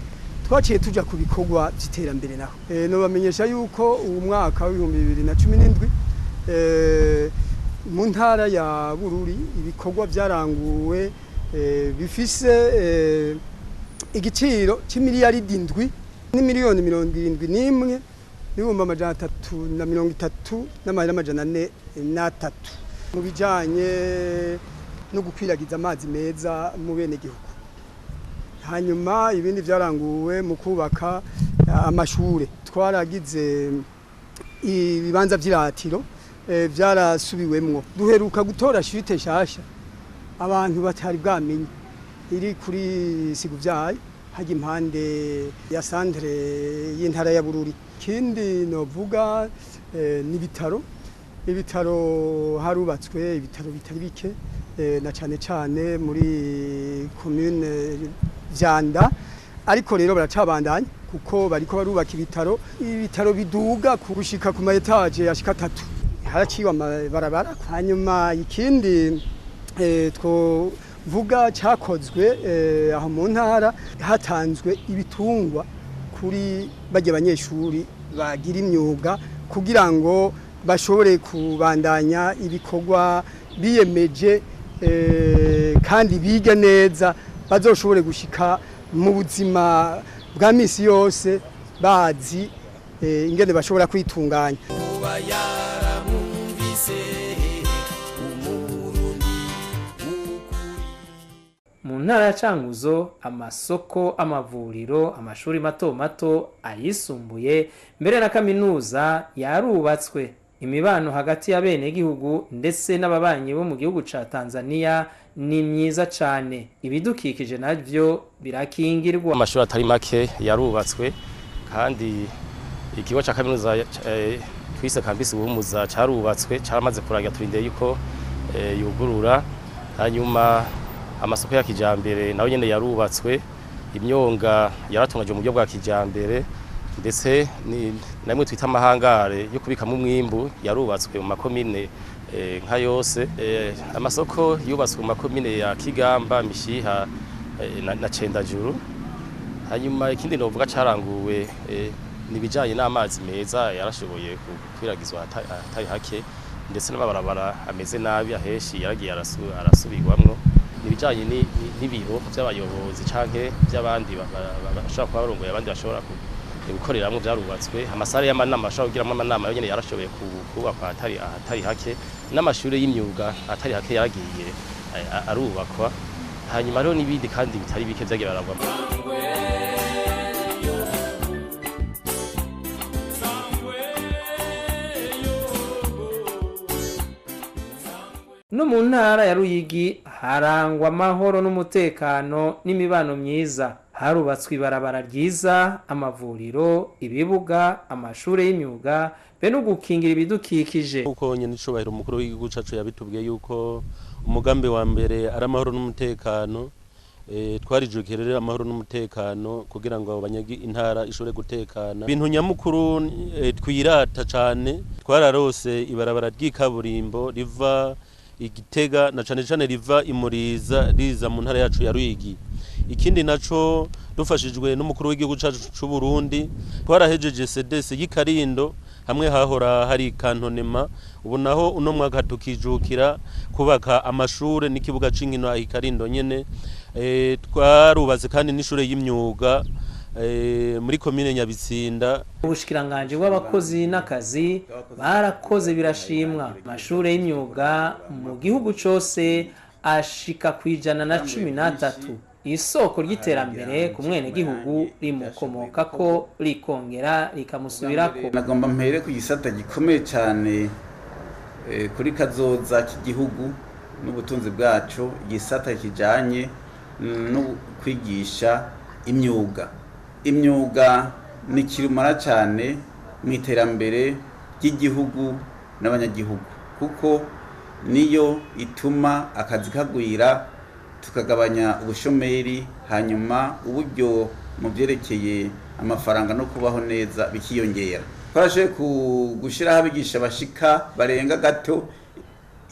Twaciye tuja ku bikorwa by'iterambere naho. No bamenyesha yuko uwo mwaka wa 2017 mu ntara ya Bururi ibikorwa vyaranguwe bifise igiciro c'imiliyaridi 7 n'imiliyoni 71 n'ibihumbi 333 n'amajana 403 mu bijanye no gukwiragiza amazi meza mu bene gihugu. Hanyuma ibindi vyaranguwe mu kubaka amashure. Twaragize ibibanza vy'iratiro vyarasubiwemwo. Duheruka gutora shite shasha abantu batari bwamenye iri kuri Siguvyaye haje impande ya centre y'intara ya Bururi. Kindi novuga ni ibitaro harubatswe ibitaro bitari bike na cane muri commune Vyanda, ariko rero baracabandanya kuko bariko barubaka ibitaro biduga kugushika ku ma etage yashika 3. Haraciwe amabarabara. Hanyuma ikindi twovuga cyakozwe aho mu ntara hatanzwe ibitungwa kuri bajye abanyeshuri bagira imyuga kugira ngo bashobore kubandanya ibikorwa biyemeje kandi bige neza bazoshobore gushika mu buzima bwa misi yose bazi ingene bashobora kwitunganya. Mu ntara ya Cankuzo amasoko, amavuriro, amashuri mato mato, ayisumbuye mbere na kaminuza yarubatswe. Imibano hagati ya bene gihugu ndetse n'ababanyi bo mu gihugu ca Tanzania ni myiza cane. Ibidukikije navyo birakingirwa. Amashuri atari make yarubatswe kandi ikigo ca kaminuza twise campus Buhumuza carubatswe, caramaze kuragira turindeye yuko yugurura. Hanyuma amasoko ya kijambere nayo nyene yarubatswe, imyonga yaratungaje mu buryo bwa kijambere, ndetse namwe twita amahangare yo kubikamo umwimbu yarubatswe mu makomine nka yose. Amasoko yubatswe mu makomine ya Kigamba, Mishiha na Cendajuru. Hanyuma ikindi novuga caranguwe nibijanye n'amazi meza yarashoboye kwiragizwa atari hake, ndetse n'amabarabara ameze nabi aheshi yaragiye arasubirwamwo. Nibijanye n'ibiro by'abayobozi canke by'abandi bashaka kubarongoye, abandi bashobora gukoreramwo byarubatswe. Amasare y'amanama ashobora kugiramwo amanama yo nyene yarashoboye kubakwa atari hake, n'amashuri y'imyuga atari hake yaragiye arubakwa. Hanyuma rero n'ibindi kandi bitari bike byagiye baragwa. No mu ntara ya Ruyigi harangwa amahoro n'umutekano n'imibano myiza. Harubatswe ibarabara ryiza, amavuriro, ibibuga, amashure y'imyuga, be no gukingira ibidukikije. Uko nyene icubahiro umukuru w'igihugu cacu yabitubwiye yuko umugambi wa mbere ari amahoro n'umutekano. Twarijukerera amahoro n'umutekano kugira ngo abanyagi intara ishobore gutekana. Ibintu nyamukuru twirata cane, twararose ibarabara ry'ikaburimbo riva Igitega na cane riva imuriza riza mu ntara yacu ya Ruyigi. Ikindi naco dufashijwe n'umukuru w'igihugu cacu c'u Burundi, twarahejeje CDS y'Ikarindo, hamwe hahora hari kantonema. Ubu naho uno mwaka tukijukira kubaka amashure n'ikibuga c'inkino Ikarindo nyene. Twarubaze kandi n'ishure y'imyuga muri komine Nyabitsinda. Ubushikiranganje bw'abakozi n'akazi barakoze birashimwa. Amashure y'imyuga mu gihugu cose ashika kwijana na 13. Isoko ry'iterambere ku mwene gihugu rimukomoka ko rikongera rikamusubirako. Nagomba mpere ku gisata gikomeye cyane kuri kazoza k'igihugu n'ubutunzi bwacu, igisata kijanye no kwigisha imyuga. Imyuga ni kirumara cyane mu iterambere ry'igihugu n'abanyagihugu, kuko niyo ituma akazi kagwira, tukagabanya ubushomeri, hanyuma uburyo mu byerekeye amafaranga no kubaho neza bikiyongera. Twaje gushiraho abigisha bashika barenga gato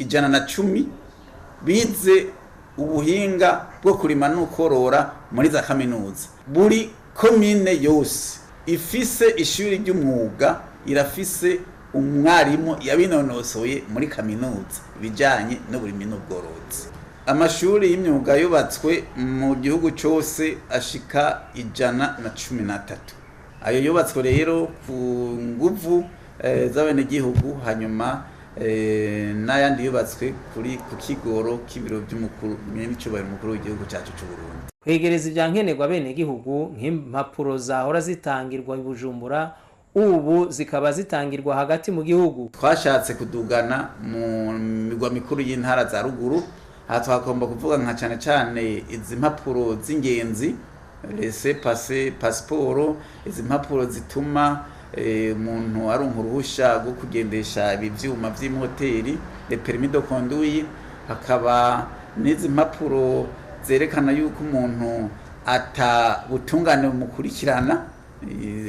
110 bize ubuhinga bwo kurima no korora muri za kaminuza. Buri komine yose ifise ishuri ry'umwuga irafise umwarimu yabinonosoye muri kaminuza bijanye n'uburimi n'ubworozi. Amashuri y'imyuga yubatswe mu gihugu cyose ashika 113. Ayo yubatswe rero ku nguvu z'abene gihugu, hanyuma n'ayandi yubatswe ku kigoro k'ibiro by'umukuru n'icubahiro umukuru w'igihugu cyacu cy'u Burundi. Kwegereza ivyankenerwa bene gihugu nk'impapuro zahora zitangirwa i Bujumbura, ubu zikaba zitangirwa hagati mu gihugu. Twashatse kudugana mu migwa mikuru y'intara za ruguru. Aha twagomba kuvuga nka cane izi mpapuro z'ingenzi, laissez-passer, passport, izi mpapuro zituma umuntu aronka uruhusha rwo kugendesha ivyuma vy'imoteri, le permis de conduire. Hakaba n'izi mpapuro zerekana yuko umuntu ata butungane mukurikirana,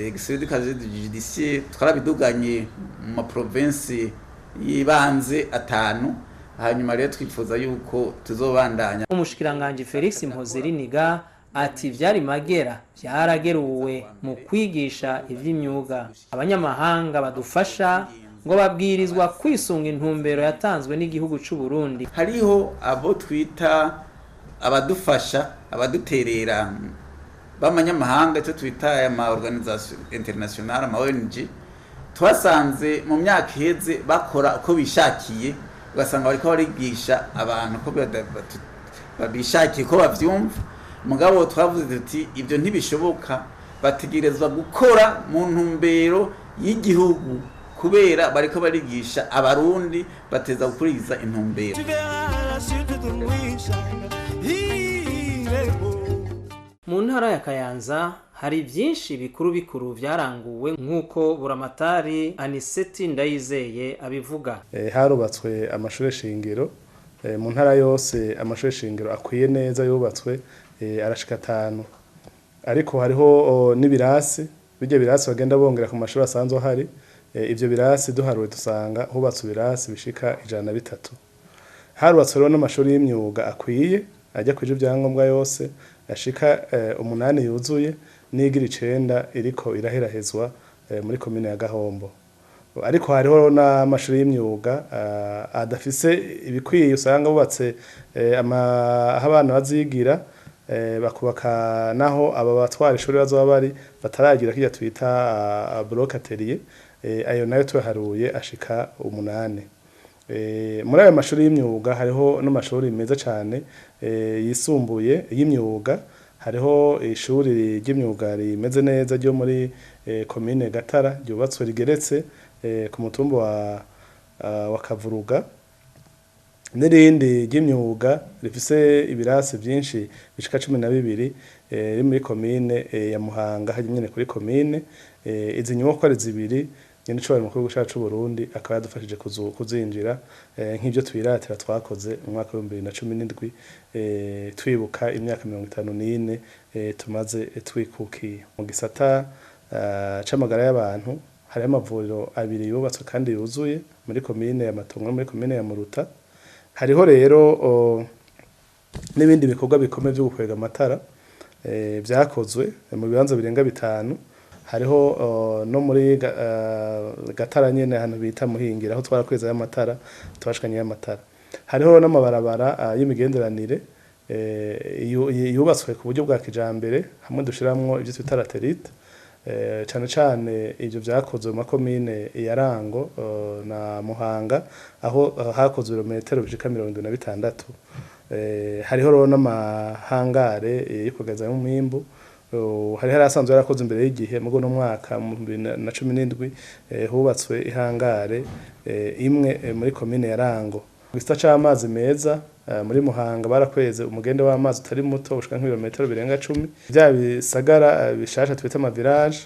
extrait de casier judiciaire. Twarabiduganye mu province yibanze 5. Hanyuma rero twifuza yuko tuzobandanya. Umushikiranganje Felix Mpozeriniga ati vyari magera byarageruwe mu kwigisha ivy'imyuga. Abanyamahanga badufasha ngo babwirizwa kwisunga intumbero yatanzwe n'igihugu cy'u Burundi. Hariho abo twita abadufasha abaduterera b'amanyamahanga cyo twita ama organisation internationale ama ONG twasanze mu myaka iheze bakora uko bishakiye ugasanga bariko barigisha abantu ko babishakiye ko bavyumva mugabo twavuze tuti ibyo ntibishoboka bategerezwa gukora mu ntumbero y'igihugu kubera bariko barigisha abarundi bateza gukuriza intumbero. Mu ntara ya Kayanza hari byinshi bikurubikuru vyaranguwe nk'uko buramatari Aniseti Ndayizeye abivuga. Harubatswe amashuri shingiro mu ntara yose, amashuri shingiro akwiye neza yubatswe arashika 5, ariko hariho n'ibirasi, bijye birasi bagenda bongera ku mashuri asanzwe hari. Ivyo birasi duharuwe dusanga hubatse ibirasi bishika 103. Harubatswe rero n'amashuri y'imyuga akwiye ajya kwije ibyangombwa yose ashika 8 yuzuye n'igira 9 iriko iraherahezwa muri komine ya Gahombo. Ariko hariho n'amashuri y'imyuga adafise ibikwiye, usanga bubatse aho abana bazigira bakubaka naho aba batwara ishuri bazoba bari bataragira kijya twita bloc atelier, ayo nayo tuharuye ashika 8. Muri ayo mashuri y'imyuga hariho n'amashuri meza cyane yisumbuye y'imyuga. Hariho ishuri ry'imyuga rimeze neza ryo muri komine Gatara ryubatswe rigeretse ku mutumba wa Kavuruga, n'irindi ry'imyuga rifise ibirasi byinshi bishika 12 riri muri komine ya Muhanga hari nyene kuri komine. Izi nyubako ari zibiri nyene cyo mu gihugu cyacu Burundi akaba yadufashije kuzinjira nk'ibyo twiratira twakoze mu mwaka wa 2017 twibuka imyaka 54 tumaze twikukiye. Mu gisata c'amagara y'abantu hari amavuriro 2 yubatswe kandi yuzuye muri komine ya Matongo muri komine ya Muruta. Hariho rero n'ibindi bikorwa bikomeye byo gukwega amatara byakozwe mu bibanza birenga 5. Hariho no muri Gatara nyene hano bita Muhingira aho twarakweza y'amatara twashikanye y'amatara. Hariho n'amabarabara y'imigenderanire yubatswe ku buryo bwa kijambere hamwe dushiramwo ibyo twita laterite, cyane cyane ibyo byakozwe mu makomine ya Rango na Muhanga aho hakozwe ibirometero bishika 76. Hariho rero n'amahangare yo kugeza mu mwimbu hari harasanzwe yarakoze imbere y'igihe mugo no mwaka mu 2017 hubatswe ihangare imwe muri komine ya Rango. Gisata c'amazi meza muri Muhanga barakweze umugende w'amazi utari muto ushika nk'ibirometero birenga 10. Bya bisagara bishasha twita ama village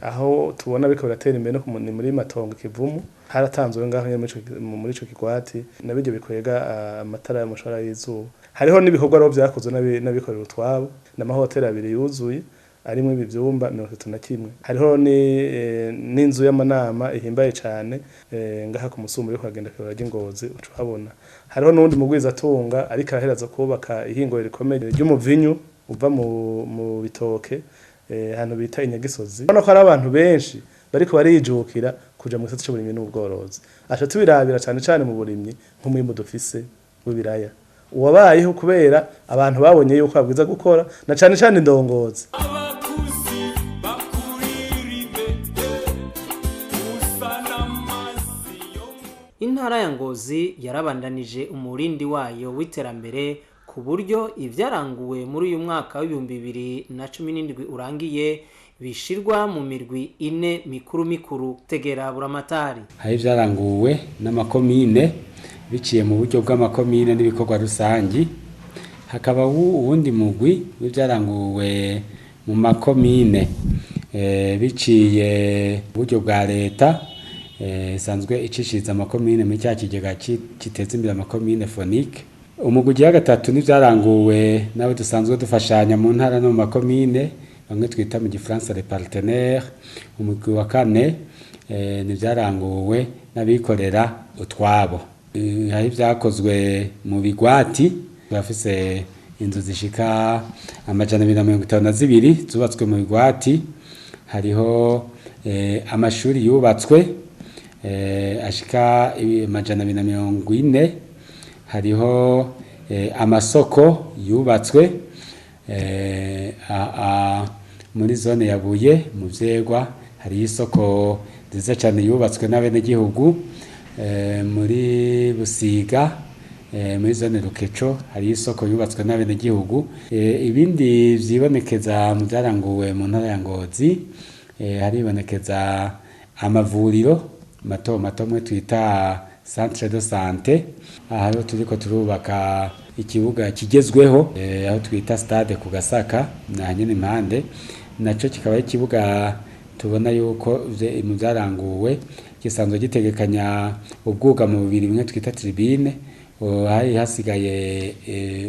aho tubona biko biratera imbere no muri Matongo Kivumu haratanzwe ngaho muri ico kigwati nabije bikwega amatara y'umushara y'izuba. Hariho n'ibikorwa rero byakozwe n'abikorera utwabo n'amahoteli 2 yuzuye arimo ibivyumba 31. Hariho n'inzu y'amanama ihimbaye cyane ngaha ku musumbu yo kwagenda kwa Ngozi ucuhabona. Hariho n'undi mugwiza atunga ariko aheraza kubaka ihingo rikomeye ry'umuvinyu uva mu bitoke hano bita Inyagisozi. Ubona ko ari abantu benshi bariko barijukira kuja mu gisata cy'uburimyi n'ubworozi. Acha tubirabira cyane mu burimyi nk'umwimbo dufise w'ibiraya wabayeho kubera abantu babonye yuko abwiza gukora na cyane indongozi. Intara ya Ngozi yarabandanije umurindi wayo w'iterambere ku buryo ivyaranguwe muri uyu mwaka wa 2017 urangiye bishirwa mu mirwi 4 mikuru tegera buramatari. Hari vyaranguwe n'amakomine biciye mu buryo bw'amakomine n'ibikorwa rusangi. Hakaba uwundi mugwi w'ivyaranguwe mu makomine biciye uburyo bwa leta sanzwe icishiriza amakomine muri cya kigega kiteza imbere amakomine phonique. Umugwi ya gatatu n'ivyaranguwe nawe dusanzwe dufashanya mu ntara no mu makomine bamwe twita mu gifaransa les partenaires. Umugwi wa 4 n'ivyaranguwe n'abikorera utwabo. Hari vyakozwe mu bigwati bafise inzu zishika 252 zubatswe mu bigwati. Hariho amashuri yubatswe ashika 240. Hariho amasoko yubatswe muri zone ya Buye mu Vyegwa, hari isoko nziza cyane yubatswe n'abenegihugu. Muri Busiga muri zone Rukeco hari isoko yubatswe n'abenegihugu. Ibindi vyibonekeza mu byaranguwe mu ntara ya Ngozi, haribonekeza amavuriro mato mato mwe twita centre de santé. Aha rero turiko turubaka ikibuga kigezweho aho twita stade ku Gasaka na nyene impande, naco kikaba ikibuga tubona yuko mu byaranguwe gisanzwe gitegekanya ubwugamo bubiri bimwe twita tribune. Hari hasigaye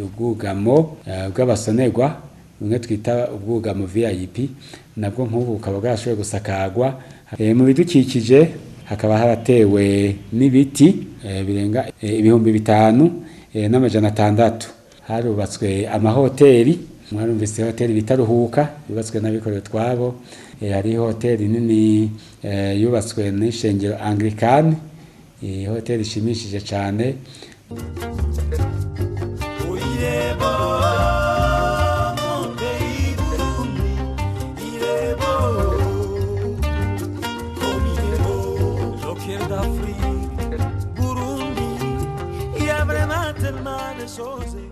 ubwugamo bw'abasonerwa bimwe twita ubwugamo VIP, nabwo nk'ubu bukaba bwashoboye gusakagwa. Mu bidukikije hakaba haratewe n'ibiti birenga 5,500. Harubatswe amahoteli, mwarumvise hoteli bita Ruhuka yubatswe n'abikorera twabo. Hari hoteli nini yubatswe n'ishengero Anglikani, hoteli ishimishije cyane.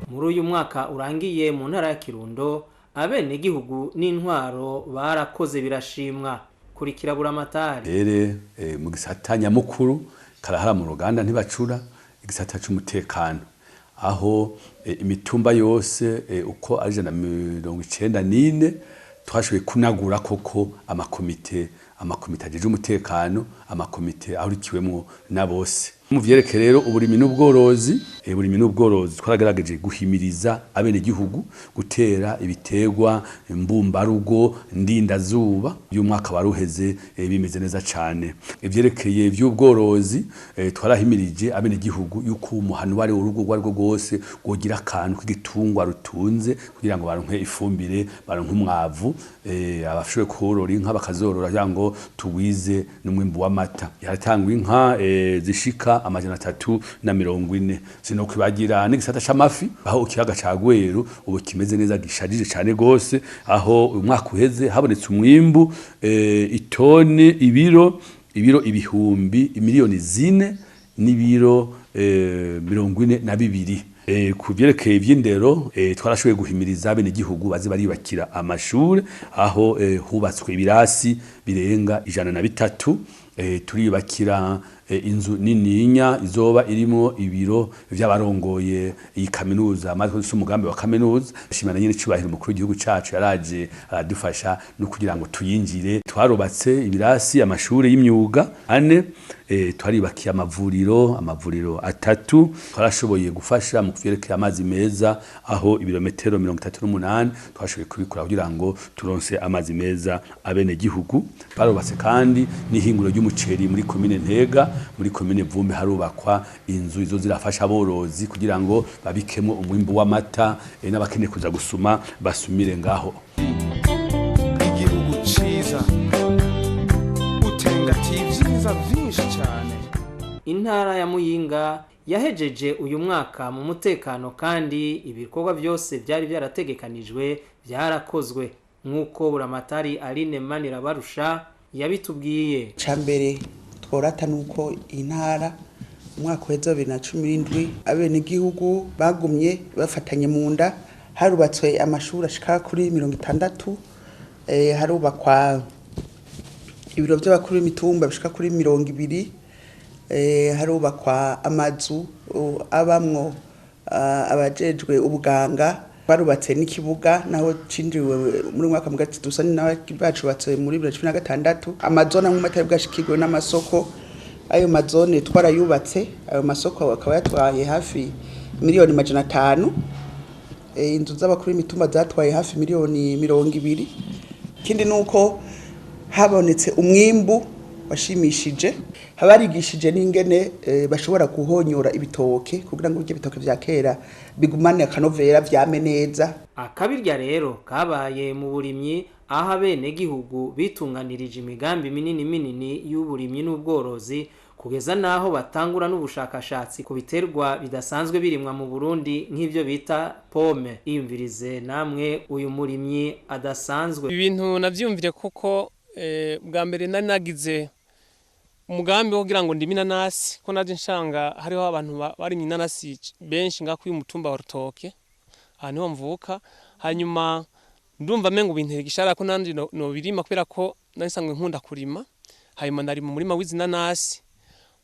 Muri uyu mwaka urangiye mu ntara ya Kirundo, abenegihugu n'intwaro barakoze birashimwa. Kurikira buramatari. Mu gisata nyamukuru karahara mu ruganda ntibacura igisata cy'umutekano, aho imitumba yose uko ari 194 twashoboye kunagura koko amakomite ajeje umutekano, amakomite ahurikiwemo na bose. Mu vyerekeye rero uburimi n'ubworozi, twaragaragaje guhimiriza abenegihugu gutera ibitegwa mbumbarugo ndindazuba. Uyu mwaka waruheze bimeze neza cyane. Ivyerekeye vy'ubworozi twarahimirije abenegihugu yuko umuhano wari urugo rwarwo rwose gogira akantu k'igitungwa rutunze kugira ngo baronke ifumbire, baronke umwavu, abashoboye korora inka bakazorora kugira ngo tuwize n'umwimbu w'amata. Yaratangwa inka zishika 340. Sinokwibagira n'igisata c'amafi, aho ikiyaga ca Gweru ubu kimeze neza gisharije cyane gose, aho umwaka uheze habonetse umwimbu itone ibiro ibihumbi miliyoni 4 n'ibiro 42. Ku vyerekeye ivy'indero twarashoboye guhimiriza abenegihugu baze baribakira amashure, aho hubatswe ibirasi birenga 103. Turibakira inzu nininya izoba irimo ibiro vy'abarongoye iyi kaminuza, maze umugambi wa kaminuza. Shimana nyine cyubahiro mukuru w'igihugu cacu yaraje aradufasha no kugira ngo tuyinjire. Twarubatse ibirasi amashure y'imyuga 4. Twaribakiye amavuriro 3. Twarashoboye gufasha mu kuvyerekeye amazi meza, aho ibirometero 38 twashoboye kubikora kugira ngo turonse amazi meza abene gihugu. Barubatse kandi n'ihinguro ry'umuceri muri komine Ntega, muri komine Vumbi harubakwa inzu izo zirafasha aborozi kugira ngo babikemo umwimbu w'amata, n'abakeneye kuza gusuma basumire ngaho. Igihugu ciza utengativyiza vyinshi cyane. Intara ya Muyinga yahejeje uyu mwaka mu mutekano, kandi ibikorwa byose byari byarategekanijwe byarakozwe nk'uko buramatari Aline Manirabarusha yabitubwiye. Cambere tworata nuko intara umwaka wa 2017 abenegihugu bagumye bafatanye mu nda. Harubatswe amashuri ashika kuri 60, harubakwa ibiro by'abakuru b'imitumba bishika kuri 20, harubakwa amazu abamwo abajejwe ubuganga. Barubatse n'ikibuga naho cinjiwe muri mwaka mugati dusani nawe bacubatse muri 2016. Amazona nk'umatari bwashikirwe n'amasoko, ayo mazone twarayubatse. Ayo masoko akaba yatwaye hafi miliyoni 500. Inzu z'abakuru b'imitumba zatwaye hafi miliyoni 20. Kindi nuko habonetse umwimbu washimishije, habarigishije n'ingene bashobora guhonyora ibitoke kugira ngo ibyo bitoke vya kera bigumane akanovera vyame neza. Akabirya rero kabaye mu burimyi, aho abenegihugu bitunganirije imigambi minini y'uburimyi n'ubworozi kugeza naho batangura n'ubushakashatsi ku biterwa bidasanzwe birimwa mu Burundi nk'ivyo bita pome. Iyumvirize namwe uyu murimyi adasanzwe. Ibintu navyumvire kuko bwa mbere nari nagize umugambi wo kugira ngo ndime inanasi, ko naje nshanga hariho abantu bari inanasi benshi ngakuye umutumba wa Rutoke ahantu ho mvuka. Hanyuma ndumva mengo bintera igishara ko nandi no birima kubera ko narisangwe nkunda kurima. Hanyuma nari mu murima w'izinanasi,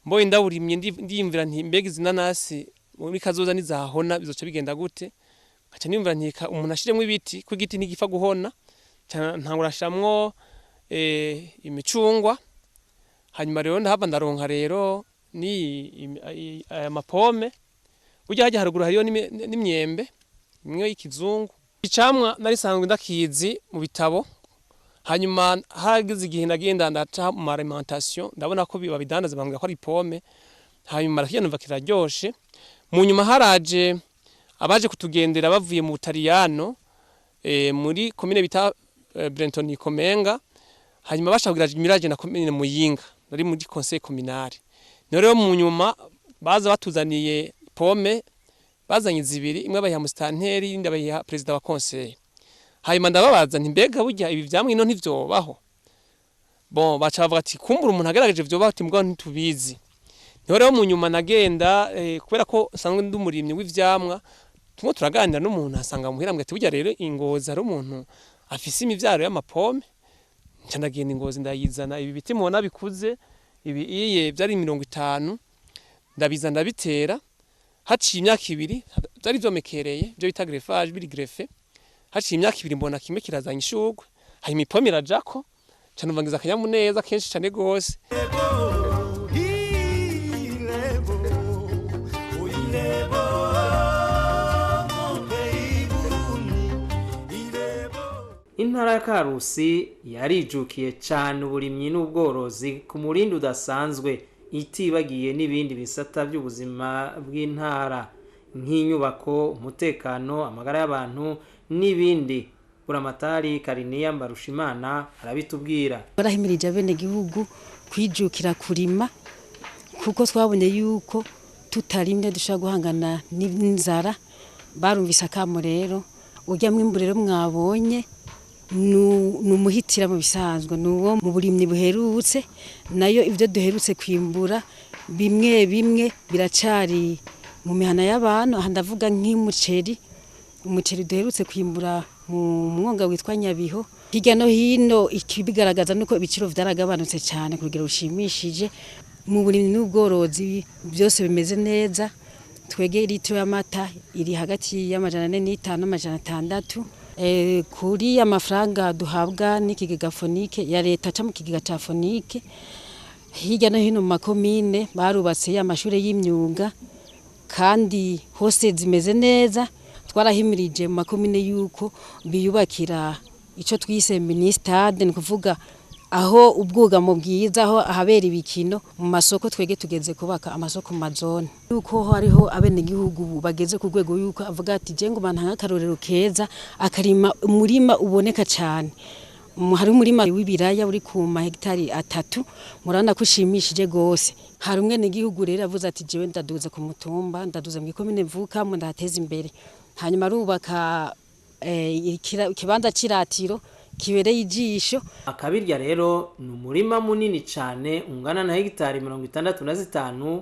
mboye ndawurimye ndiyumvira nti mbega izinanasi muri kazoza nizahona bizoca bigenda gute. Aca niyumvira nti umuntu ashiremwe ibiti ko igiti ntigifa guhona, ntangurashamwo imicungwa. Hanyuma rero ndahava ndaronka rero ni amapome, burya hajya haruguru hariyo n'imyembe imwe y'ikizungu. Icamwa narisanzwe ndakizi mu bitabo. Hanyuma hagize igihe ndagenda ndaca mu alimentation ndabona ko babidandaza bambwira ko ari pome. Hanyuma rakiye numva kiraryoshe. Mu nyuma haraje abaje kutugendera bavuye mu Butaliyano muri commune bita Brenton Komenga. Hanyuma bashagira mirage na commune Muyinga nari muri conseil communal. Rero mu nyuma baza batuzaniye pome, bazanye zibiri, imwe bayiha mustanteri indi bayiha president wa conseil. Hanyuma ndababaza nti mbega burya ibi vyamwe ino ntivyobaho. Bon baca bavuga ati kumbura umuntu agerageje vyobaho ati mbwa ntitubizi. Rero mu nyuma nagenda kubera ko sanzwe ndumurimye w'ivyamwa, tumwe turaganira n'umuntu asanga muhirambwe ati burya rero Ingozi ari umuntu afise imivyaro y'amapome. Ndagenda Ingozi ndayizana ibi biti mubona bikuze, ibi iye byari 50, ndabizana ndabitera. Haciye imyaka 2 byari vyomekereye byo bita greffage biri greffe. Haciye imyaka 2 mbona kimwe kirazanya ishugwe, hanyuma ipome irajako, canumvangiza akanyamuneza kenshi cyane gose. Intara ya Karusi yarijukiye cyane uburimyi n'ubworozi ku murindi udasanzwe, itibagiye n'ibindi bisata by'ubuzima bw'intara nk'inyubako, umutekano, amagara y'abantu n'ibindi. Buramatari Kariniya Mbarushimana arabitubwira. Barahimirije abene gihugu kwijukira kurima kuko twabonye yuko tutarimye dushaka guhangana n'inzara. Barumvise akamo rero urya mwimburero mwabonye numuhitira mu bisanzwe nuwo mu burimyi buherutse, nayo ivyo duherutse kwimbura bimwe bimwe biracari mu mihana y'abantu. Aha ndavuga nk'umuceri duherutse kwimbura mu mwonga witwa Nyabiho. Hirya no hino ikibigaragaza nuko ibiciro vyaragabanutse cyane kugira ushimishije. Mu burimyi n'ubworozi byose bimeze neza. Twegeye litiro y'amata iri hagati y'amajana 4 n'amajana 6. Kuri amafaranga duhabwa n'ikigega fonike ya leta ca mu kigega ca fonike. Hirya no hino mu makomine barubatse amashuri y'imyuga kandi hose zimeze neza. Twarahimirije mu makomine yuko biyubakira ico twise mini stade, ni kuvuga aho ubwugamo bwiza, aho ahabera ibikino. Mu masoko twege tugeze kubaka amasoko mazone yuko hariho abene gihugu bageze ku rwego yuko avuga ati je ngo bantanga akarorero keza akarima umurima uboneka cyane. Hari umurima w'ibiraya uri ku mahegitari 3, murana kushimishije gose. Hari umwe gihugu rero avuze ati jewe ndaduza ku mutumba, ndaduza mu ikomine mvuka mu ndateza imbere. Hanyuma rubaka ikibanza ciratiro kibereye ijisho. Akabirya rero ni umurima munini cyane ungana na hegitari 65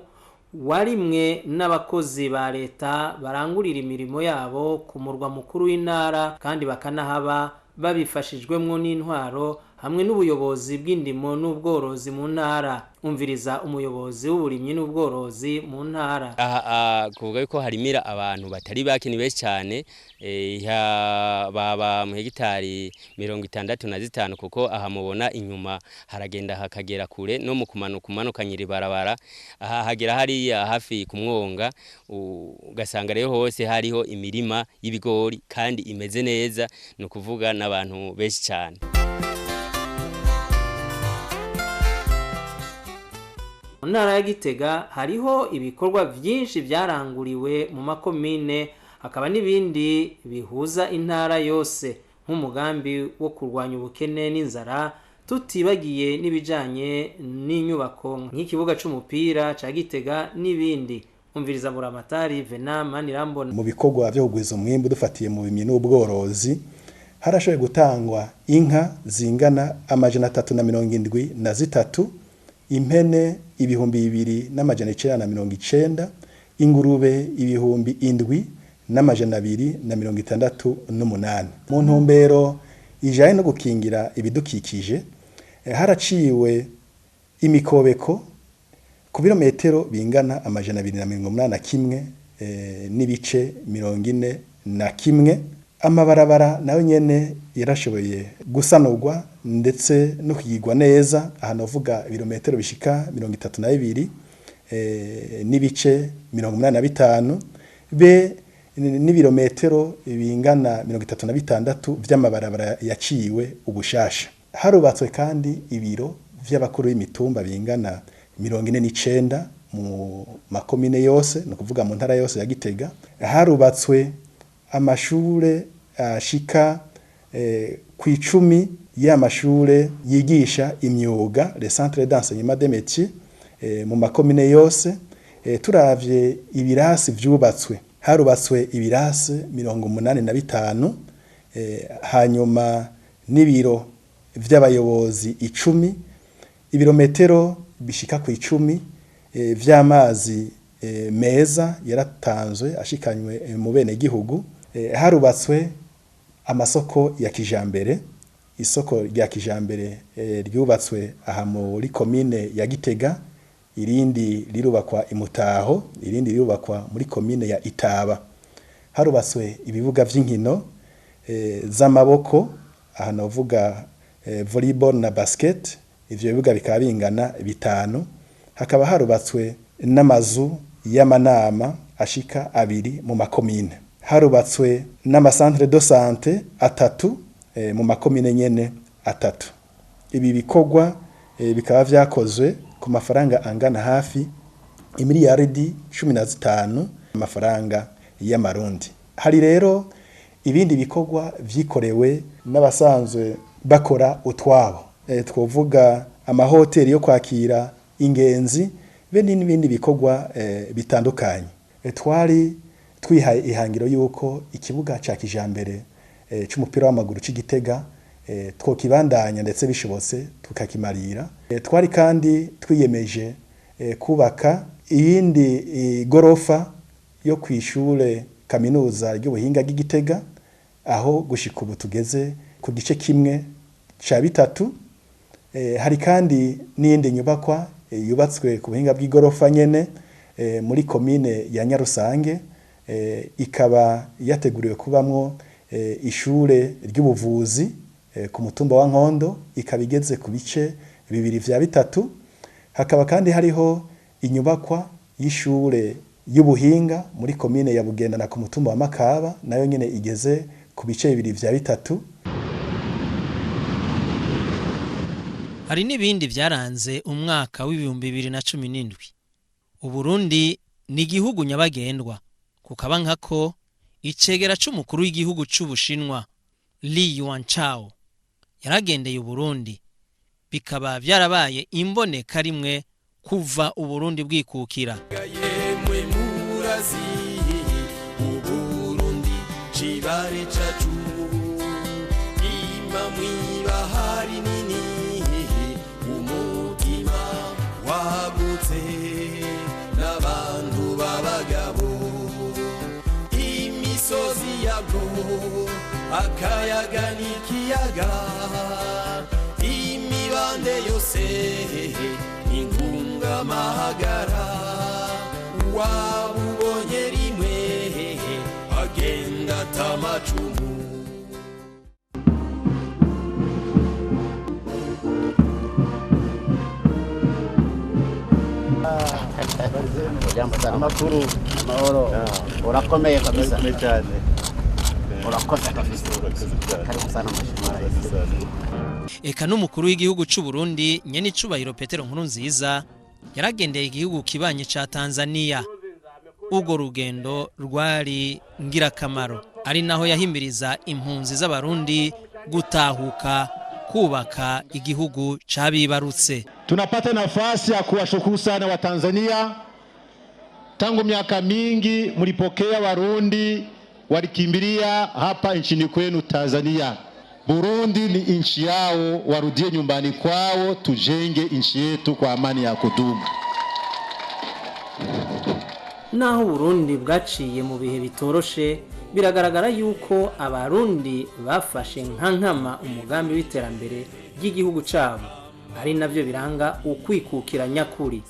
warimwe n'abakozi ba leta barangurira imirimo yabo ku murwa mukuru w'intara kandi bakanahaba babifashijwemwo n'intwaro hamwe n'ubuyobozi bw'indimo n'ubworozi mu ntara. Umviriza umuyobozi w'uburimyi n'ubworozi mu ntara. Kuvuga yuko harimira abantu batari bakiniwe cyane, baba mu hegitari 65 kuko aha mubona inyuma haragenda hakagera kure no mu kumanuka nyiri barabara. Aha hagera hariya hafi ku mwonga, ugasanga rero hose hariho imirima y'ibigori kandi imeze neza, no kuvuga n'abantu benshi cyane. Mu ntara ya Gitega hariho ibikorwa byinshi byaranguriwe mu makomine, hakaba n'ibindi bihuza intara yose nk'umugambi wo kurwanya ubukene n'inzara tutibagiye n'ibijanye n'inyubako nk'ikibuga c'umupira ca Gitega n'ibindi. Umviriza Buramatari Venama Nirambona. Mu bikorwa byo kugwiza umwimbu dufatiye mu bimye n'ubworozi harashoboye gutangwa inka zingana 373, impene 2,990, ingurube 7,268. Mu ntumbero ijanye no gukingira ibidukikije haraciwe imikobeko ku birometero bingana 281 n'ibice 41. Amabarabara nayo nyene yarashoboye gusanurwa ndetse no kugirwa neza, aha navuga ibirometero bishika 32 n'ibice 85 be n'ibirometero bingana 36 vy'amabarabara yaciwe ubushasha. Harubatswe kandi ibiro vy'abakuru b'imitumba bingana 49 mu makomine yose, no kuvuga mu ntara yose ya Gitega. Harubatswe amashure ashika ku 10 y'amashure yigisha imyuga, les centres d'enseignement des métiers mu makomine yose. Turavye ibirasi vyubatswe, harubatswe ibirasi 85, hanyuma n'ibiro vy'abayobozi 10, ibirometero bishika ku 10 vy'amazi meza yaratanzwe ashikanywe mu bene gihugu. Harubatswe amasoko ya kijambere, isoko rya kijambere ryubatswe aha muri komine ya Gitega, irindi rirubakwa imutaho, irindi rirubakwa muri komine ya Itaba. Harubatswe ibibuga vy'inkino z'amaboko, aha navuga volleyball na basket, ivyo bibuga bikaba bingana 5. Hakaba harubatswe n'amazu y'amanama ashika 2 mu makomine. Harubatswe n'amasantre de santé 3 mu makomine nyene 3. Ibi bikorwa bikaba vyakozwe ku mafaranga angana hafi imiliyaridi 15 amafaranga y'amarundi. Hari rero ibindi bikorwa vyikorewe n'abasanzwe bakora utwabo, twovuga amahoteli yo kwakira ingenzi be n'ibindi bikorwa bitandukanye. Twari twihaye ihangiro yuko ikibuga ca kijambere c'umupira w'amaguru c'Igitega twokibandanya ndetse bishobotse tukakimarira. Twari kandi twiyemeje kubaka iyindi gorofa yo kwishure kaminuza ry'ubuhinga bw'Igitega, aho gushika ubu tugeze ku gice kimwe ca 3. Hari kandi n'iyindi nyubakwa yubatswe ku buhinga bw'igorofa nyene muri komine ya Nyarusange, ikaba yateguriwe kubamwo ishure ry'ubuvuzi ku mutumba wa Nkondo, ikaba igeze ku bice 2/3. Hakaba kandi hariho inyubakwa y'ishure y'ubuhinga muri komine ya Bugendana ku mutumba wa Makaba, nayo nyene igeze ku bice 2/3. Hari n'ibindi vyaranze umwaka w'2017. Uburundi ni igihugu nyabagendwa, kukaba nkako icegera c'umukuru w'igihugu c'Ubushinwa Li Yuanchao yaragendeye Uburundi, bikaba vyarabaye imboneka rimwe kuva Uburundi bwikukira. Yemwe murazi Uburundi cibare cacu ima mwibahari nini umutima wagutse n'abantu b'abagabo, imisozi yabwo akayaga n'ikiyaga, imibande yose ingunga mahagara, wabubonye rimwe agenda tamacumu. Amakuru amahoro urakomeye kabisa cyane, urakoze kabisa, karibu sana mashimara. Eka n'umukuru w'igihugu c'u Burundi nyene icubahiro Petero Nkurunziza yaragendeye igihugu kibanye ca Tanzania. Ugo rugendo rwari ngirakamaro, ari naho yahimbiriza impunzi z'abarundi gutahuka kubaka igihugu cabibarutse. Tunapata nafasi ya kuwashukuru sana wa Tanzania. Tangu miaka mingi mlipokea Warundi walikimbilia hapa nchini kwenu Tanzania. Burundi ni nchi yao, warudie nyumbani kwao, tujenge nchi yetu kwa amani ya kudumu. Naho Burundi bwaciye mu bihe bitoroshe, biragaragara yuko abarundi bafashe nkama umugambi w'iterambere ry'igihugu cabo, ari navyo biranga ukwikukira nyakuri.